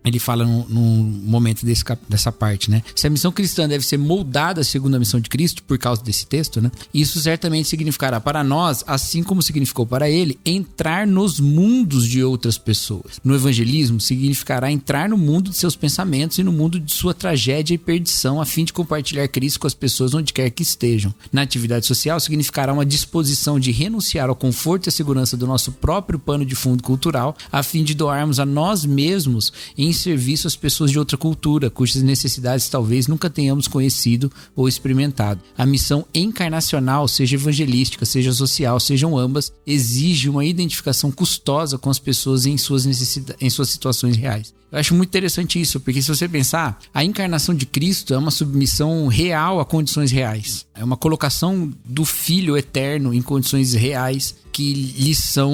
ele fala num momento dessa parte, né? Se a missão cristã deve ser moldada segundo a missão de Cristo, por causa desse texto, né? Isso certamente significará para nós, assim como significou para ele, entrar nos mundos de outras pessoas. No evangelismo, significará entrar no mundo de seus pensamentos e no mundo de sua tragédia e perdição, a fim de compartilhar Cristo com as pessoas onde quer que estejam. Na atividade social, significará uma disposição de renunciar ao conforto e à segurança do nosso próprio pano de fundo cultural, a fim de doarmos a nós mesmos em serviço às pessoas de outra cultura, cujas necessidades talvez nunca tenhamos conhecido ou experimentado. A missão encarnacional, seja evangelística, seja social, sejam ambas, exige uma identificação custosa com as pessoas em suas necessidades, em suas situações reais. Eu acho muito interessante isso, porque se você pensar, a encarnação de Cristo é uma submissão real a condições reais. É uma colocação do Filho eterno em condições reais que lhe são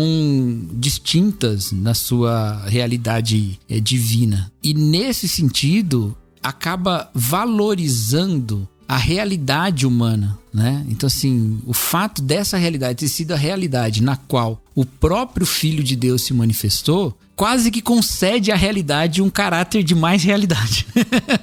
distintas na sua realidade divina. E nesse sentido, acaba valorizando a realidade humana, né? Então, assim, o fato dessa realidade ter sido a realidade na qual o próprio Filho de Deus se manifestou, quase que concede à realidade um caráter de mais realidade.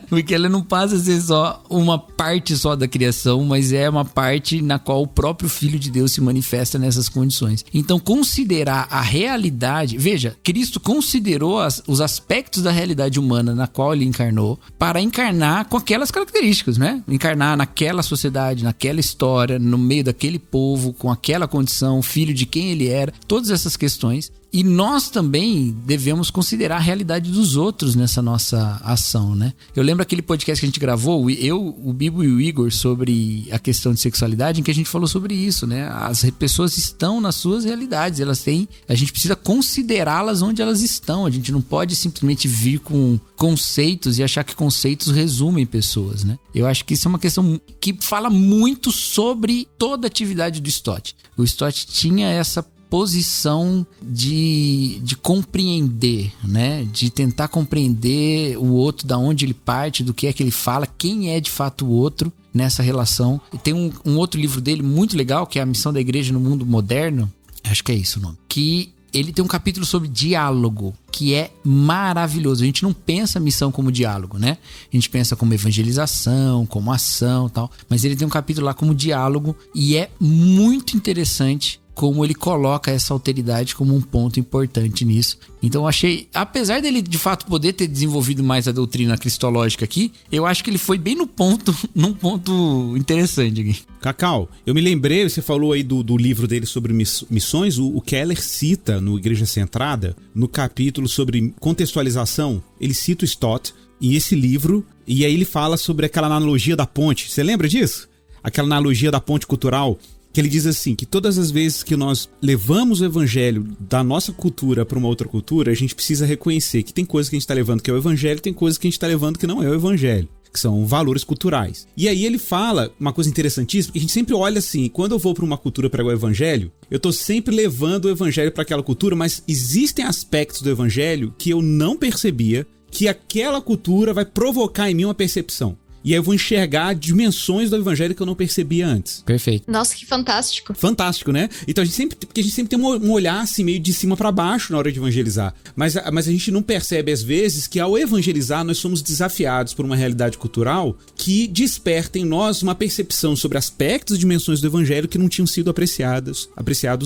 Porque ela não passa a ser só uma parte só da criação, mas é uma parte na qual o próprio Filho de Deus se manifesta nessas condições. Então, considerar a realidade... Veja, Cristo considerou os aspectos da realidade humana na qual ele encarnou para encarnar com aquelas características, né? Encarnar naquela sociedade, naquela história, no meio daquele povo, com aquela condição, filho de quem ele era, todas essas questões. E nós também devemos considerar a realidade dos outros nessa nossa ação, né? Eu lembro aquele podcast que a gente gravou, o Bibo e o Igor, sobre a questão de sexualidade, em que a gente falou sobre isso, né? As pessoas estão nas suas realidades, a gente precisa considerá-las onde elas estão, a gente não pode simplesmente vir com conceitos e achar que conceitos resumem pessoas, né? Eu acho que isso é uma questão que fala muito sobre toda a atividade do Stott. O Stott tinha essa posição de compreender, né? De tentar compreender o outro, da onde ele parte, do que é que ele fala, quem é de fato o outro nessa relação. E tem um outro livro dele muito legal, que é A Missão da Igreja no Mundo Moderno, acho que é isso o nome, que ele tem um capítulo sobre diálogo, que é maravilhoso. A gente não pensa a missão como diálogo, né? A gente pensa como evangelização, como ação e tal, mas ele tem um capítulo lá como diálogo, e é muito interessante como ele coloca essa alteridade como um ponto importante nisso. Então eu achei, apesar dele de fato poder ter desenvolvido mais a doutrina cristológica aqui, eu acho que ele foi bem num ponto interessante aqui. Cacau, eu me lembrei, você falou aí do livro dele sobre missões, o Keller cita no Igreja Centrada, no capítulo sobre contextualização, ele cita o Stott e esse livro, e aí ele fala sobre aquela analogia da ponte. Você lembra disso? Aquela analogia da ponte cultural, que ele diz assim, que todas as vezes que nós levamos o evangelho da nossa cultura para uma outra cultura, a gente precisa reconhecer que tem coisas que a gente está levando que é o evangelho, tem coisas que a gente está levando que não é o evangelho, que são valores culturais. E aí ele fala uma coisa interessantíssima, que a gente sempre olha assim, quando eu vou para uma cultura pregar o evangelho, eu estou sempre levando o evangelho para aquela cultura, mas existem aspectos do evangelho que eu não percebia, que aquela cultura vai provocar em mim uma percepção. E aí eu vou enxergar dimensões do evangelho que eu não percebia antes. Perfeito. Nossa, que fantástico. Fantástico, né? Então porque a gente sempre tem um olhar assim meio de cima para baixo na hora de evangelizar. Mas a gente não percebe às vezes que ao evangelizar nós somos desafiados por uma realidade cultural que desperta em nós uma percepção sobre aspectos e dimensões do evangelho que não tinham sido apreciados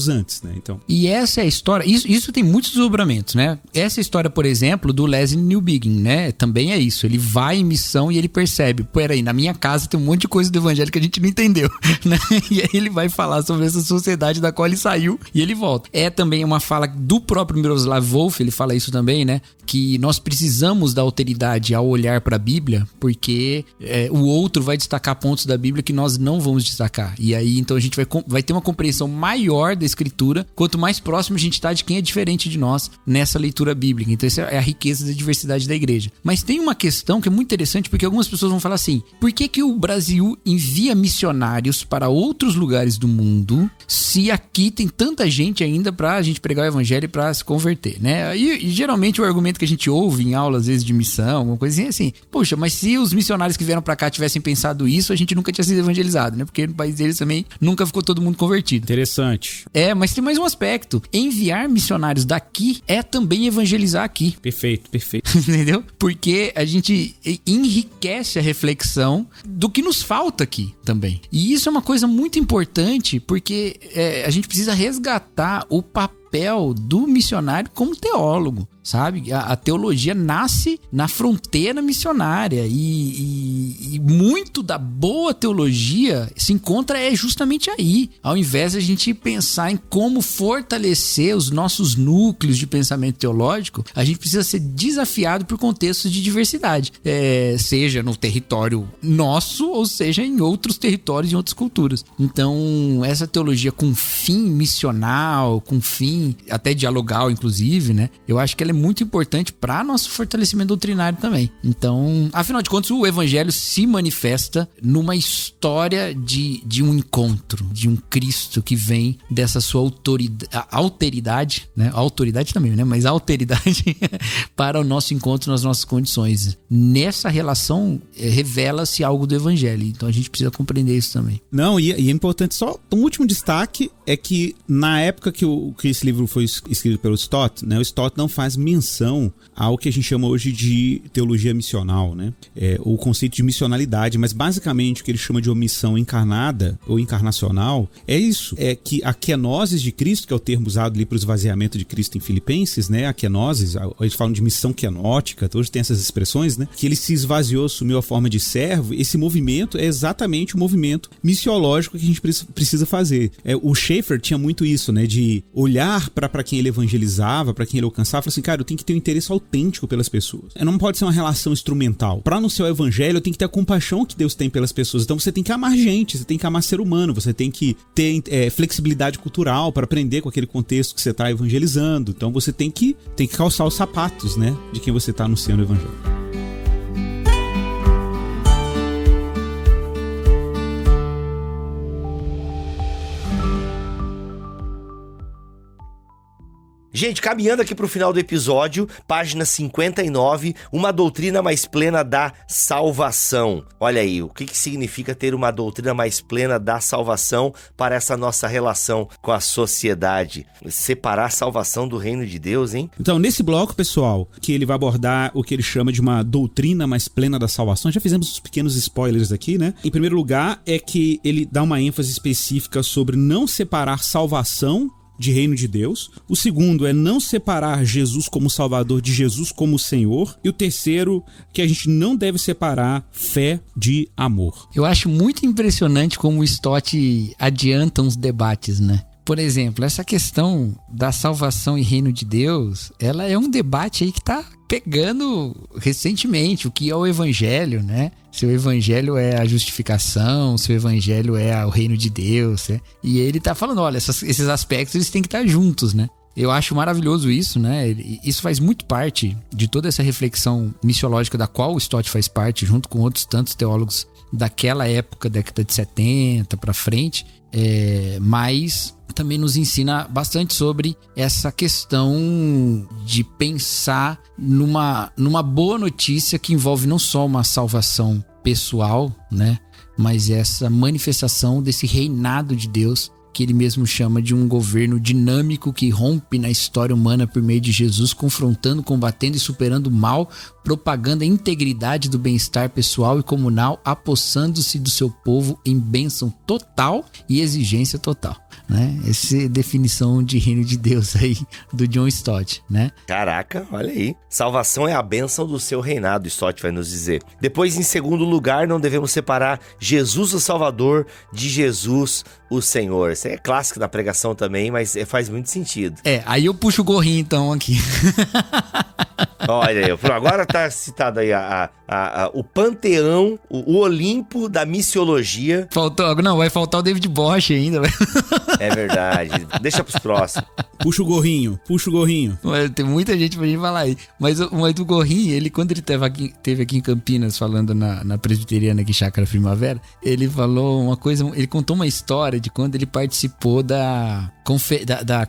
antes, né? Então. E essa é a história, isso tem muitos desdobramentos, né? Essa história, por exemplo, do Lesslie Newbigin, né? Também é isso, ele vai em missão e ele percebe, peraí, na minha casa tem um monte de coisa do evangelho que a gente não entendeu, né? E aí ele vai falar sobre essa sociedade da qual ele saiu e ele volta. É também uma fala do próprio Miroslav Volf, ele fala isso também, né? Que nós precisamos da alteridade ao olhar para a Bíblia, porque o outro vai destacar pontos da Bíblia que nós não vamos destacar. E aí, então, a gente vai ter uma compreensão maior da Escritura, quanto mais próximo a gente está de quem é diferente de nós nessa leitura bíblica. Então, essa é a riqueza da diversidade da igreja. Mas tem uma questão que é muito interessante, porque algumas pessoas vão falar assim, por que o Brasil envia missionários para outros lugares do mundo, se aqui tem tanta gente ainda para a gente pregar o evangelho e para se converter, né? E geralmente o argumento que a gente ouve em aulas, às vezes, de missão, alguma coisa assim, poxa, mas se os missionários que vieram para cá tivessem pensado isso, a gente nunca tinha sido evangelizado, né? Porque no país deles também nunca ficou todo mundo convertido. Interessante. Mas tem mais um aspecto. Enviar missionários daqui é também evangelizar aqui. Perfeito, perfeito. Entendeu? Porque a gente enriquece a reflexão do que nos falta aqui também. E isso é uma coisa muito importante, porque a gente precisa resgatar o papel do missionário como teólogo, sabe? A teologia nasce na fronteira missionária e muito da boa teologia se encontra justamente aí. Ao invés de a gente pensar em como fortalecer os nossos núcleos de pensamento teológico, a gente precisa ser desafiado por contextos de diversidade, seja no território nosso ou seja em outros territórios e outras culturas. Então, essa teologia com fim missional, com fim até dialogal, inclusive, né? Eu acho que ela é muito importante para nosso fortalecimento doutrinário também. Então, afinal de contas, o evangelho se manifesta numa história de um encontro, de um Cristo que vem dessa sua alteridade, né? Autoridade também, né? Mas alteridade para o nosso encontro nas nossas condições. Nessa relação, revela-se algo do evangelho. Então, a gente precisa compreender isso também. Não, e é importante, só um último destaque é que na época que esse livro foi escrito pelo Stott, né? O Stott não faz menção ao que a gente chama hoje de teologia missional, né? O conceito de missionalidade, mas basicamente o que ele chama de omissão encarnada ou encarnacional é isso, é que a kenosis de Cristo, que é o termo usado ali para o esvaziamento de Cristo em Filipenses, né? A kenosis, eles falam de missão kenótica, hoje tem essas expressões, né? Que ele se esvaziou, assumiu a forma de servo. Esse movimento é exatamente o movimento missiológico que a gente precisa fazer. O Schaeffer tinha muito isso, né? De olhar para quem ele evangelizava, para quem ele alcançava, falar assim, cara, eu tenho que ter um interesse autêntico pelas pessoas. Não pode ser uma relação instrumental. Para anunciar o evangelho, eu tenho que ter a compaixão que Deus tem pelas pessoas. Então você tem que amar gente, você tem que amar ser humano, você tem que ter flexibilidade cultural para aprender com aquele contexto que você está evangelizando. Então você tem que calçar os sapatos, né? De quem você está anunciando o evangelho. Gente, caminhando aqui para o final do episódio, página 59, uma doutrina mais plena da salvação. Olha aí, o que significa ter uma doutrina mais plena da salvação para essa nossa relação com a sociedade? Separar a salvação do reino de Deus, hein? Então, nesse bloco, pessoal, que ele vai abordar o que ele chama de uma doutrina mais plena da salvação, já fizemos uns pequenos spoilers aqui, né? Em primeiro lugar, é que ele dá uma ênfase específica sobre não separar salvação de reino de Deus. O segundo é não separar Jesus como Salvador de Jesus como Senhor. E o terceiro, que a gente não deve separar fé de amor. Eu acho muito impressionante como o Stott adianta uns debates, né? Por exemplo, essa questão da salvação e reino de Deus, ela é um debate aí que tá pegando recentemente, o que é o evangelho, né? Se o evangelho é a justificação, se o evangelho é o reino de Deus, né? E ele tá falando, olha, esses aspectos eles têm que estar juntos, né? Eu acho maravilhoso isso, né? Isso faz muito parte de toda essa reflexão missiológica da qual o Stott faz parte, junto com outros tantos teólogos daquela época, década de 70 para frente, mas também nos ensina bastante sobre essa questão de pensar numa boa notícia que envolve não só uma salvação pessoal, né? Mas essa manifestação desse reinado de Deus, que ele mesmo chama de um governo dinâmico que rompe na história humana por meio de Jesus, confrontando, combatendo e superando o mal, propagando a integridade do bem-estar pessoal e comunal, apossando-se do seu povo em bênção total e exigência total, né? Essa é a definição de reino de Deus aí do John Stott, né? Caraca, olha aí. Salvação é a bênção do seu reinado, Stott vai nos dizer. Depois, em segundo lugar, não devemos separar Jesus o Salvador de Jesus o Senhor. Isso é clássico da pregação também, mas faz muito sentido. Aí eu puxo o gorrinho então aqui. Olha aí, agora tá citado aí o panteão, o Olimpo da missiologia. Não, vai faltar o David Bosch ainda. É verdade, deixa pros próximos. Puxa o gorrinho. Tem muita gente pra gente falar aí. Mas o gorrinho, ele quando ele teve aqui em Campinas falando na presbiteriana aqui, Chácara Primavera, ele falou uma coisa, ele contou uma história de quando ele participou da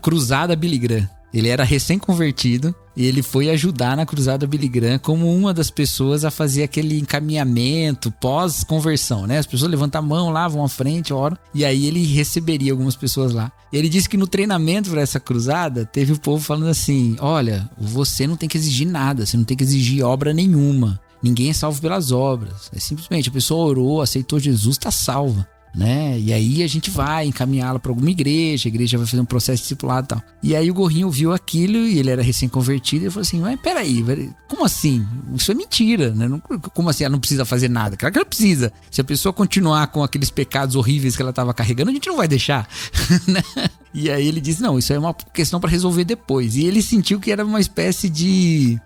Cruzada Billy Graham. Ele era recém-convertido e ele foi ajudar na Cruzada Billy Graham como uma das pessoas a fazer aquele encaminhamento pós-conversão, né? As pessoas levantam a mão lá, vão à frente, oram, e aí ele receberia algumas pessoas lá. E ele disse que no treinamento para essa cruzada, teve o povo falando assim, olha, você não tem que exigir nada, você não tem que exigir obra nenhuma. Ninguém é salvo pelas obras. É simplesmente a pessoa orou, aceitou Jesus, está salva, né? E aí a gente vai encaminhá-la para alguma igreja, a igreja vai fazer um processo discipulado e tal. E aí o gorrinho viu aquilo e ele era recém-convertido e falou assim, mas peraí, como assim? Isso é mentira, né? Como assim ela não precisa fazer nada? Claro que ela precisa. Se a pessoa continuar com aqueles pecados horríveis que ela estava carregando, a gente não vai deixar, né? E aí ele disse, não, isso é uma questão para resolver depois. E ele sentiu que era uma espécie de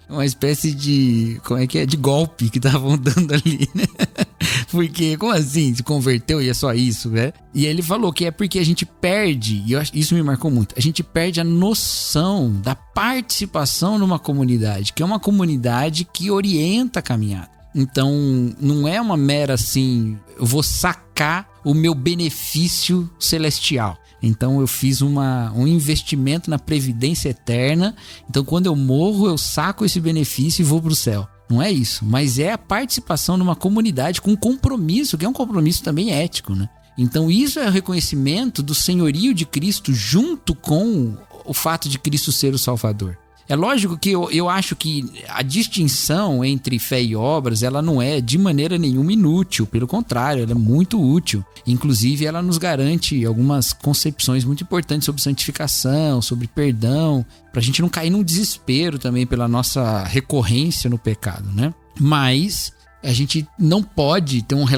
como é que é? De golpe que estavam dando ali, né? Porque, como assim? Se converteu e é só isso, né? E ele falou que é porque a gente perde, e isso me marcou muito, a gente perde a noção da participação numa comunidade, que é uma comunidade que orienta a caminhada. Então, não é uma mera assim, eu vou sacar o meu benefício celestial. Então eu fiz um investimento na previdência eterna. Então quando eu morro, eu saco esse benefício e vou para o céu. Não é isso, mas é a participação numa comunidade com compromisso, que é um compromisso também ético, né? Então isso é o reconhecimento do senhorio de Cristo junto com o fato de Cristo ser o Salvador. É lógico que eu acho que a distinção entre fé e obras, ela não é de maneira nenhuma inútil, pelo contrário, ela é muito útil. Inclusive, ela nos garante algumas concepções muito importantes sobre santificação, sobre perdão, pra gente não cair num desespero também pela nossa recorrência no pecado, né? Mas a gente não pode ter uma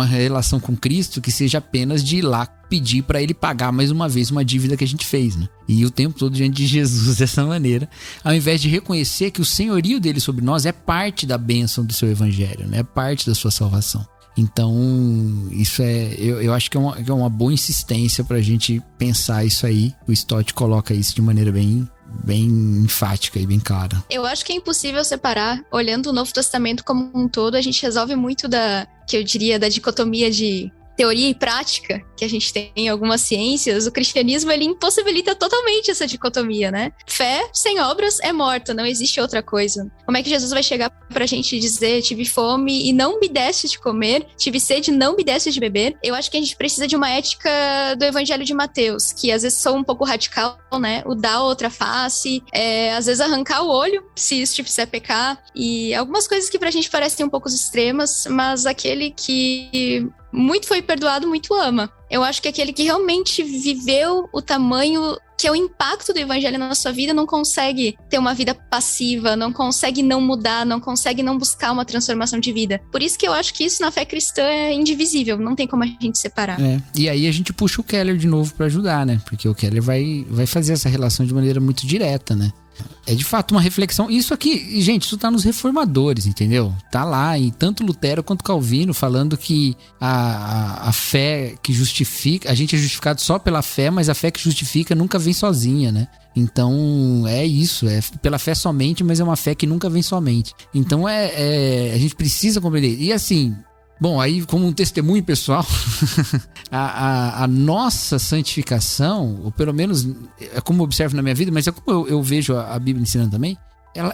relação com Cristo que seja apenas de ir lá pedir para ele pagar mais uma vez uma dívida que a gente fez, né? E o tempo todo diante de Jesus dessa maneira, ao invés de reconhecer que o senhorio dele sobre nós é parte da bênção do seu evangelho, né? É parte da sua salvação. Então, isso eu acho que é uma boa insistência pra gente pensar isso aí. O Stott coloca isso de maneira bem enfática e bem clara. Eu acho que é impossível separar. Olhando o Novo Testamento como um todo, a gente resolve muito da dicotomia de teoria e prática que a gente tem em algumas ciências. O cristianismo, ele impossibilita totalmente essa dicotomia, né? Fé sem obras é morta, não existe outra coisa. Como é que Jesus vai chegar pra gente dizer: tive fome e não me deste de comer, tive sede e não me deste de beber? Eu acho que a gente precisa de uma ética do Evangelho de Mateus, que às vezes soa um pouco radical, né? O dar outra face, às vezes arrancar o olho, se isso te fizer pecar, e algumas coisas que pra gente parecem um pouco extremas, mas aquele que muito foi perdoado, muito ama. Eu acho que aquele que realmente viveu o tamanho que é o impacto do evangelho na sua vida não consegue ter uma vida passiva, não consegue não mudar, não consegue não buscar uma transformação de vida. Por isso que eu acho que isso na fé cristã é indivisível, não tem como a gente separar. E aí a gente puxa o Keller de novo pra ajudar, né? Porque o Keller vai fazer essa relação de maneira muito direta, né? É de fato uma reflexão. Isso aqui, gente, isso tá nos reformadores, entendeu? Tá lá em tanto Lutero quanto Calvino falando que a fé que justifica, a gente é justificado só pela fé, mas a fé que justifica nunca vem sozinha, né? Então é isso, é pela fé somente, mas é uma fé que nunca vem somente. Então a gente precisa compreender. E assim, bom, aí como um testemunho pessoal, a nossa santificação, ou pelo menos é como eu observo na minha vida, mas é como eu vejo a Bíblia ensinando também,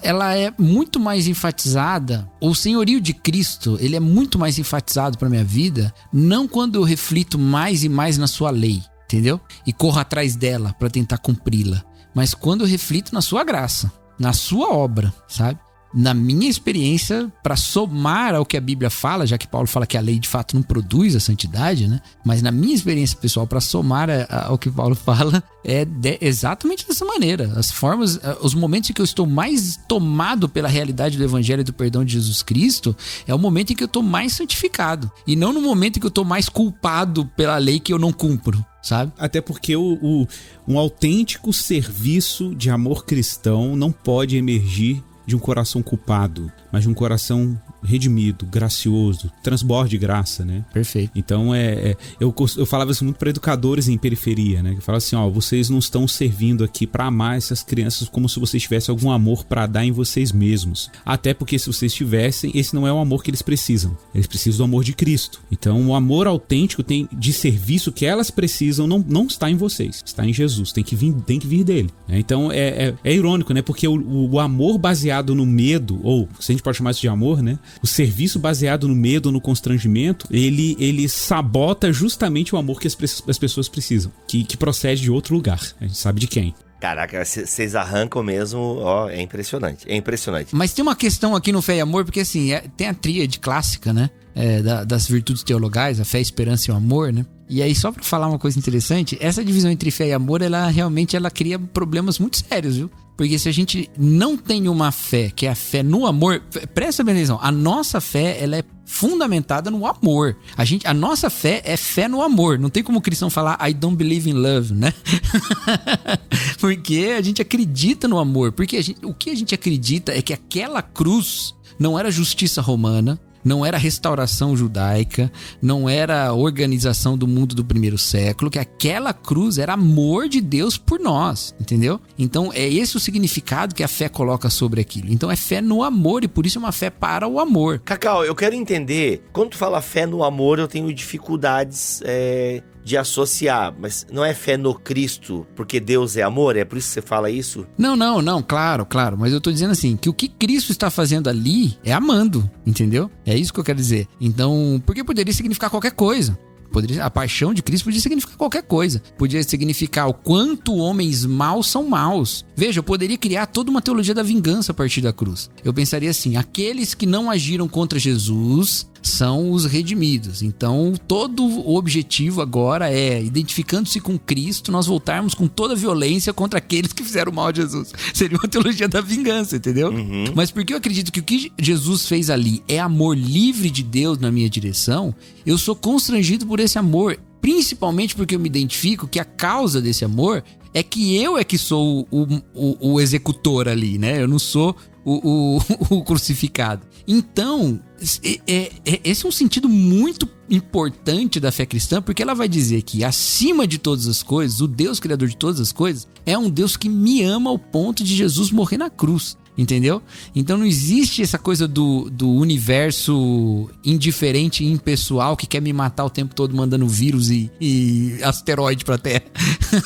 ela é muito mais enfatizada, o senhorio de Cristo, ele é muito mais enfatizado para minha vida, não quando eu reflito mais e mais na sua lei, entendeu? E corro atrás dela para tentar cumpri-la, mas quando eu reflito na sua graça, na sua obra, sabe? Na minha experiência, para somar ao que a Bíblia fala, já que Paulo fala que a lei de fato não produz a santidade, né? Mas na minha experiência pessoal, para somar ao que Paulo fala, é exatamente dessa maneira. As formas, os momentos em que eu estou mais tomado pela realidade do evangelho e do perdão de Jesus Cristo, é o momento em que eu estou mais santificado. E não no momento em que eu estou mais culpado pela lei que eu não cumpro, sabe? Até porque um autêntico serviço de amor cristão não pode emergir de um coração culpado, mas de um coração redimido, gracioso, transborde de graça, né? Perfeito. Então eu falava isso muito para educadores em periferia, né? Eu falava assim, vocês não estão servindo aqui para amar essas crianças como se vocês tivessem algum amor para dar em vocês mesmos. Até porque se vocês tivessem, esse não é o amor que eles precisam. Eles precisam do amor de Cristo. Então o amor autêntico de serviço que elas precisam não está em vocês, está em Jesus. Tem que vir dele. Né? Então é irônico, né? Porque o amor baseado no medo, ou se a gente pode chamar isso de amor, né? O serviço baseado no medo, no constrangimento, ele sabota justamente o amor que as pessoas precisam, que procede de outro lugar. A gente sabe de quem. Caraca, vocês arrancam mesmo, é impressionante, é impressionante. Mas tem uma questão aqui no Fé e Amor, porque assim, tem a tríade clássica, né? Das virtudes teologais, a fé, a esperança e o amor, né? E aí, só pra falar uma coisa interessante, essa divisão entre fé e amor, ela cria problemas muito sérios, viu? Porque se a gente não tem uma fé, que é a fé no amor, presta bem atenção, a nossa fé, ela é fundamentada no amor. A nossa fé é fé no amor. Não tem como o cristão falar I don't believe in love, né? Porque a gente acredita no amor. Porque o que a gente acredita é que aquela cruz não era justiça romana, não era restauração judaica, não era a organização do mundo do primeiro século, que aquela cruz era amor de Deus por nós, entendeu? Então é esse o significado que a fé coloca sobre aquilo. Então é fé no amor e por isso é uma fé para o amor. Cacau, eu quero entender, quando tu fala fé no amor, eu tenho dificuldades de associar, mas não é fé no Cristo, porque Deus é amor? É por isso que você fala isso? Não, claro, mas eu tô dizendo assim, que o que Cristo está fazendo ali é amando, entendeu? É isso que eu quero dizer. Então, porque poderia significar qualquer coisa. A paixão de Cristo podia significar qualquer coisa. Podia significar o quanto homens maus são maus. Veja, eu poderia criar toda uma teologia da vingança a partir da cruz. Eu pensaria assim, aqueles que não agiram contra Jesus são os redimidos. Então, todo o objetivo agora é, identificando-se com Cristo, nós voltarmos com toda a violência contra aqueles que fizeram mal a Jesus. Seria uma teologia da vingança, entendeu? Mas porque eu acredito que o que Jesus fez ali é amor livre de Deus na minha direção, eu sou constrangido por esse amor, principalmente porque eu me identifico que a causa desse amor é que eu é que sou o executor ali, né? Eu não sou o crucificado. Então, esse é um sentido muito importante da fé cristã, porque ela vai dizer que acima de todas as coisas, o Deus criador de todas as coisas, é um Deus que me ama ao ponto de Jesus morrer na cruz. Entendeu? Então não existe essa coisa do universo indiferente e impessoal que quer me matar o tempo todo mandando vírus e asteroide pra Terra.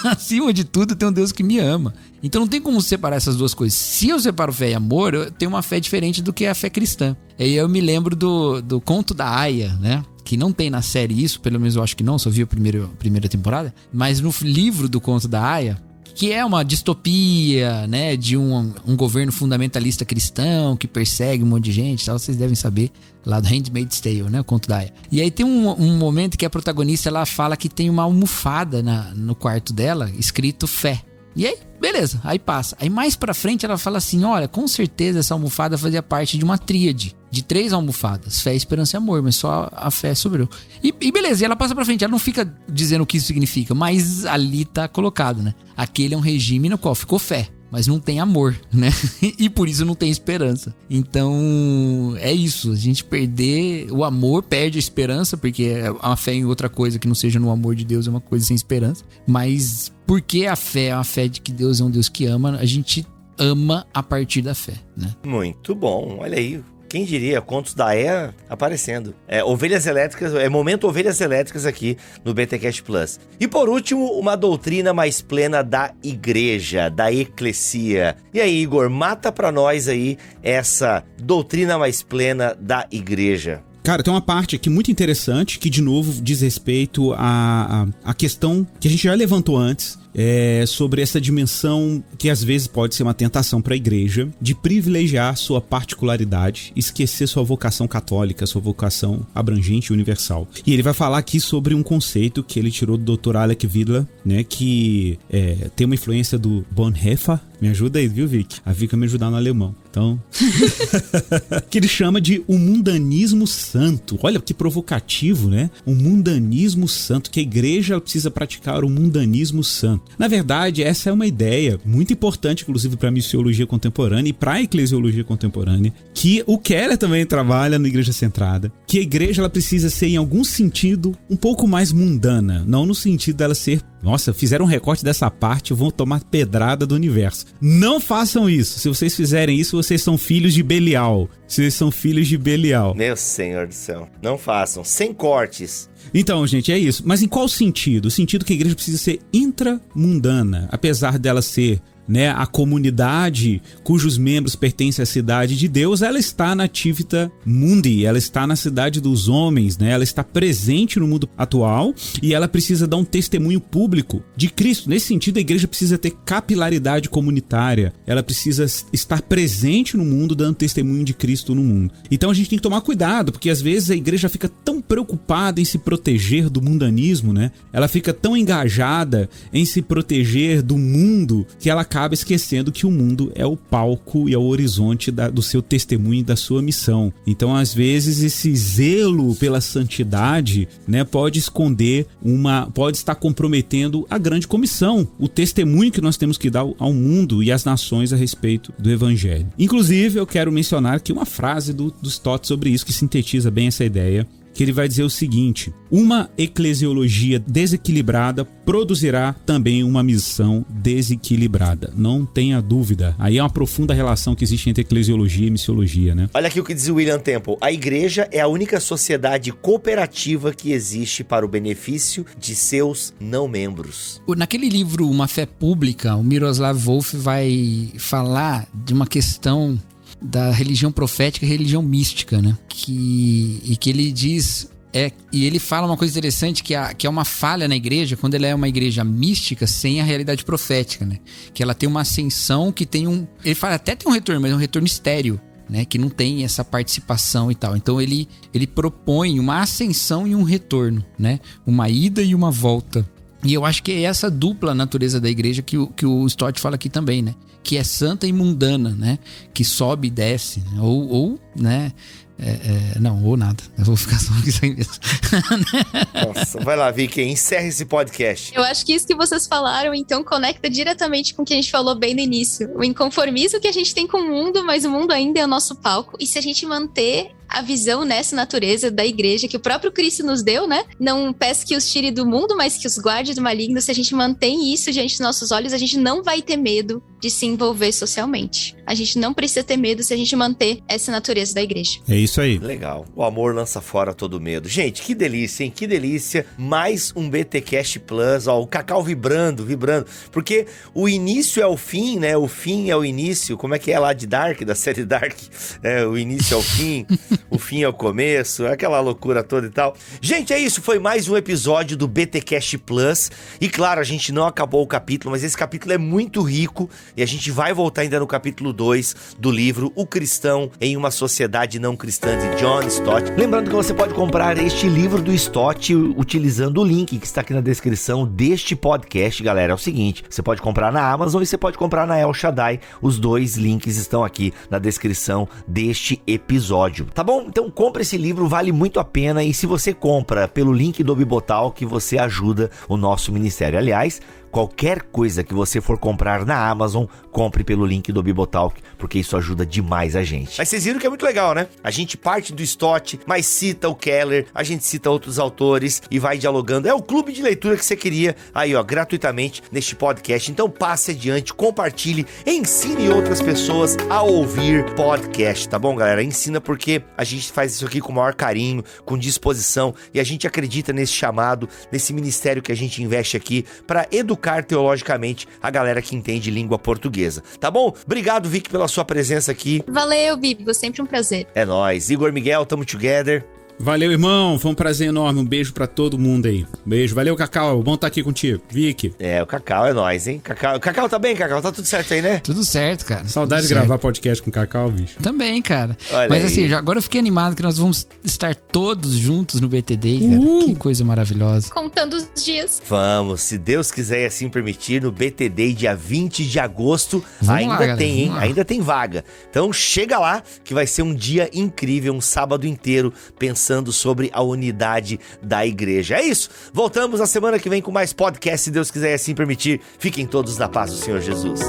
Acima de tudo tem um Deus que me ama. Então não tem como separar essas duas coisas. Se eu separo fé e amor, eu tenho uma fé diferente do que a fé cristã. Aí eu me lembro do conto da Aya, né? Que não tem na série isso, pelo menos eu acho que não, só vi a primeira temporada. Mas no livro do conto da Aya, que é uma distopia, né, de um governo fundamentalista cristão que persegue um monte de gente, tal, vocês devem saber, lá do Handmaid's Tale, né, o conto da Aya. E aí tem um momento que a protagonista, ela fala que tem uma almofada no quarto dela, escrito fé. E aí, beleza, aí passa. Aí mais pra frente ela fala assim, olha, com certeza essa almofada fazia parte de uma tríade, de 3 almofadas, fé, esperança e amor, mas só a fé sobrou. E beleza, e ela passa pra frente, ela não fica dizendo o que isso significa, mas ali tá colocado, né? Aquele é um regime no qual ficou fé, mas não tem amor, né? E por isso não tem esperança. Então, é isso. A gente perder o amor, perde a esperança, porque a fé em outra coisa que não seja no amor de Deus é uma coisa sem esperança. Mas porque a fé é uma fé de que Deus é um Deus que ama, a gente ama a partir da fé, né? Muito bom, olha aí. Quem diria, contos da Aya aparecendo. Ovelhas elétricas, momento ovelhas elétricas aqui no BTcast Plus. E por último, uma doutrina mais plena da igreja, da eclesia. E aí, Igor, mata pra nós aí essa doutrina mais plena da igreja. Cara, tem uma parte aqui muito interessante que, de novo, diz respeito à questão que a gente já levantou antes, sobre essa dimensão que às vezes pode ser uma tentação para a igreja de privilegiar sua particularidade, esquecer sua vocação católica, sua vocação abrangente e universal. E ele vai falar aqui sobre um conceito que ele tirou do Dr. Alec Widler, né, que tem uma influência do Bonhoeffer. Me ajuda aí, viu, Vic? A Vic vai me ajudar no alemão. Então, que ele chama de o mundanismo santo. Olha que provocativo, né? O mundanismo santo, que a igreja precisa praticar o mundanismo santo. Na verdade, essa é uma ideia muito importante, inclusive para a missiologia contemporânea e para a eclesiologia contemporânea, que o Keller também trabalha na Igreja Centrada, que a igreja ela precisa ser, em algum sentido, um pouco mais mundana, não no sentido dela ser, nossa, fizeram um recorte dessa parte, vão tomar pedrada do universo. Não façam isso. Se vocês fizerem isso, vocês são filhos de Belial. Vocês são filhos de Belial. Meu Senhor do céu. Não façam. Sem cortes. Então, gente, é isso. Mas em qual sentido? O sentido que a igreja precisa ser intramundana. Apesar dela ser, né, a comunidade cujos membros pertencem à cidade de Deus, ela está na Nativita Mundi, ela está na cidade dos homens, né? Ela está presente no mundo atual e ela precisa dar um testemunho público de Cristo. Nesse sentido, a igreja precisa ter capilaridade comunitária, ela precisa estar presente no mundo, dando testemunho de Cristo no mundo. Então a gente tem que tomar cuidado, porque às vezes a igreja fica tão preocupada em se proteger do mundanismo, né? Ela fica tão engajada em se proteger do mundo que ela acaba esquecendo que o mundo é o palco e é o horizonte do seu testemunho e da sua missão. Então, às vezes, esse zelo pela santidade, né, pode estar comprometendo a grande comissão, o testemunho que nós temos que dar ao mundo e às nações a respeito do evangelho. Inclusive, eu quero mencionar aqui uma frase do Stott sobre isso, que sintetiza bem essa ideia, que ele vai dizer o seguinte: uma eclesiologia desequilibrada produzirá também uma missão desequilibrada. Não tenha dúvida. Aí é uma profunda relação que existe entre eclesiologia e missiologia, né? Olha aqui o que diz o William Temple. A igreja é a única sociedade cooperativa que existe para o benefício de seus não-membros. Naquele livro Uma Fé Pública, o Miroslav Volf vai falar de uma questão da religião profética e religião mística, né? Que ele diz E ele fala uma coisa interessante que é uma falha na igreja, quando ela é uma igreja mística sem a realidade profética, né? Que ela tem uma ascensão que tem ele fala até tem um retorno, mas é um retorno estéril, né? Que não tem essa participação e tal. Então ele propõe uma ascensão e um retorno, né? Uma ida e uma volta. E eu acho que é essa dupla natureza da igreja que o Stott fala aqui também, né? Que é santa e mundana, né? Que sobe e desce, né? Ou né? Não, ou nada. Eu vou ficar só com isso aí mesmo. Nossa, vai lá, Vicky, encerra esse podcast. Eu acho que isso que vocês falaram, então, conecta diretamente com o que a gente falou bem no início. O inconformismo que a gente tem com o mundo, mas o mundo ainda é o nosso palco. E se a gente manter a visão nessa natureza da igreja que o próprio Cristo nos deu, né? Não peço que os tire do mundo, mas que os guarde do maligno. Se a gente mantém isso diante dos nossos olhos, a gente não vai ter medo de se envolver socialmente. A gente não precisa ter medo se a gente manter essa natureza da igreja. É isso aí. Legal. O amor lança fora todo medo. Gente, que delícia, hein? Que delícia. Mais um BTcast Plus. Ó, o Cacau vibrando. Porque o início é o fim, né? O fim é o início. Como é que é lá de Dark, da série Dark? O início é o fim. O fim é o começo, aquela loucura toda e tal. Gente, é isso, foi mais um episódio do BTcast Plus. E claro, a gente não acabou o capítulo, mas esse capítulo é muito rico e a gente vai voltar ainda no capítulo 2 do livro O Cristão em uma Sociedade Não Cristã, de John Stott. Lembrando que você pode comprar este livro do Stott utilizando o link que está aqui na descrição deste podcast, galera. É o seguinte, você pode comprar na Amazon e você pode comprar na El Shaddai. Os dois links estão aqui na descrição deste episódio, tá bom? Então compra esse livro, vale muito a pena. E se você compra pelo link do Bibotalk, você ajuda o nosso ministério. Aliás, qualquer coisa que você for comprar na Amazon, compre pelo link do Bibotalk, porque isso ajuda demais a gente. Mas vocês viram que é muito legal, né? A gente parte do Stott, mas cita o Keller, a gente cita outros autores e vai dialogando. É o clube de leitura que você queria aí, ó, gratuitamente neste podcast. Então passe adiante, compartilhe, ensine outras pessoas a ouvir podcast, tá bom, galera? Ensina, porque a gente faz isso aqui com o maior carinho, com disposição, e a gente acredita nesse chamado, nesse ministério que a gente investe aqui para educar teologicamente a galera que entende língua portuguesa, tá bom? Obrigado, Vicky, pela sua presença aqui. Valeu, Bibo, sempre um prazer. É nóis. Igor Miguel, tamo together. Valeu, irmão. Foi um prazer enorme. Um beijo pra todo mundo aí. Beijo. Valeu, Cacau. Bom estar aqui contigo. Vicky. O Cacau é nóis, hein? Cacau tá bem, Cacau? Tá tudo certo aí, né? Tudo certo, cara. Saudade de gravar podcast com o Cacau, bicho. Também, cara. Olha Mas aí. assim, agora eu fiquei animado que nós vamos estar todos juntos no BTD, cara. Que coisa maravilhosa. Contando os dias. Vamos, se Deus quiser e assim permitir, no BTD, dia 20 de agosto, Vamos ainda lá, galera, tem, hein? vamos lá. Ainda tem vaga. Então chega lá, que vai ser um dia incrível, um sábado inteiro, pensando sobre a unidade da igreja. É isso. Voltamos na semana que vem com mais podcast, se Deus quiser e assim permitir. Fiquem todos na paz do Senhor Jesus.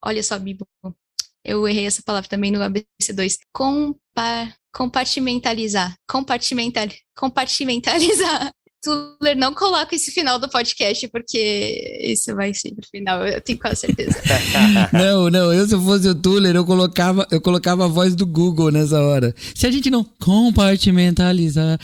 Olha só, Bibo. Eu errei essa palavra também no ABC2. Compartimentalizar. Tuller, não coloca esse final do podcast, porque isso vai ser pro final, eu tenho quase certeza. Não, se eu fosse o Tuller, eu colocava a voz do Google nessa hora. Se a gente não compartimentalizar...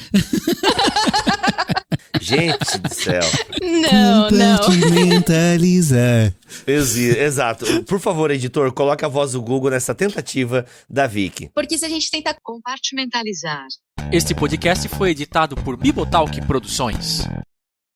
Gente do céu. Não. Compartimentalizar. Exato. Por favor, editor, coloca a voz do Google nessa tentativa da Vicky. Porque se a gente tentar Compartimentalizar. Este podcast foi editado por Bibotalk Produções.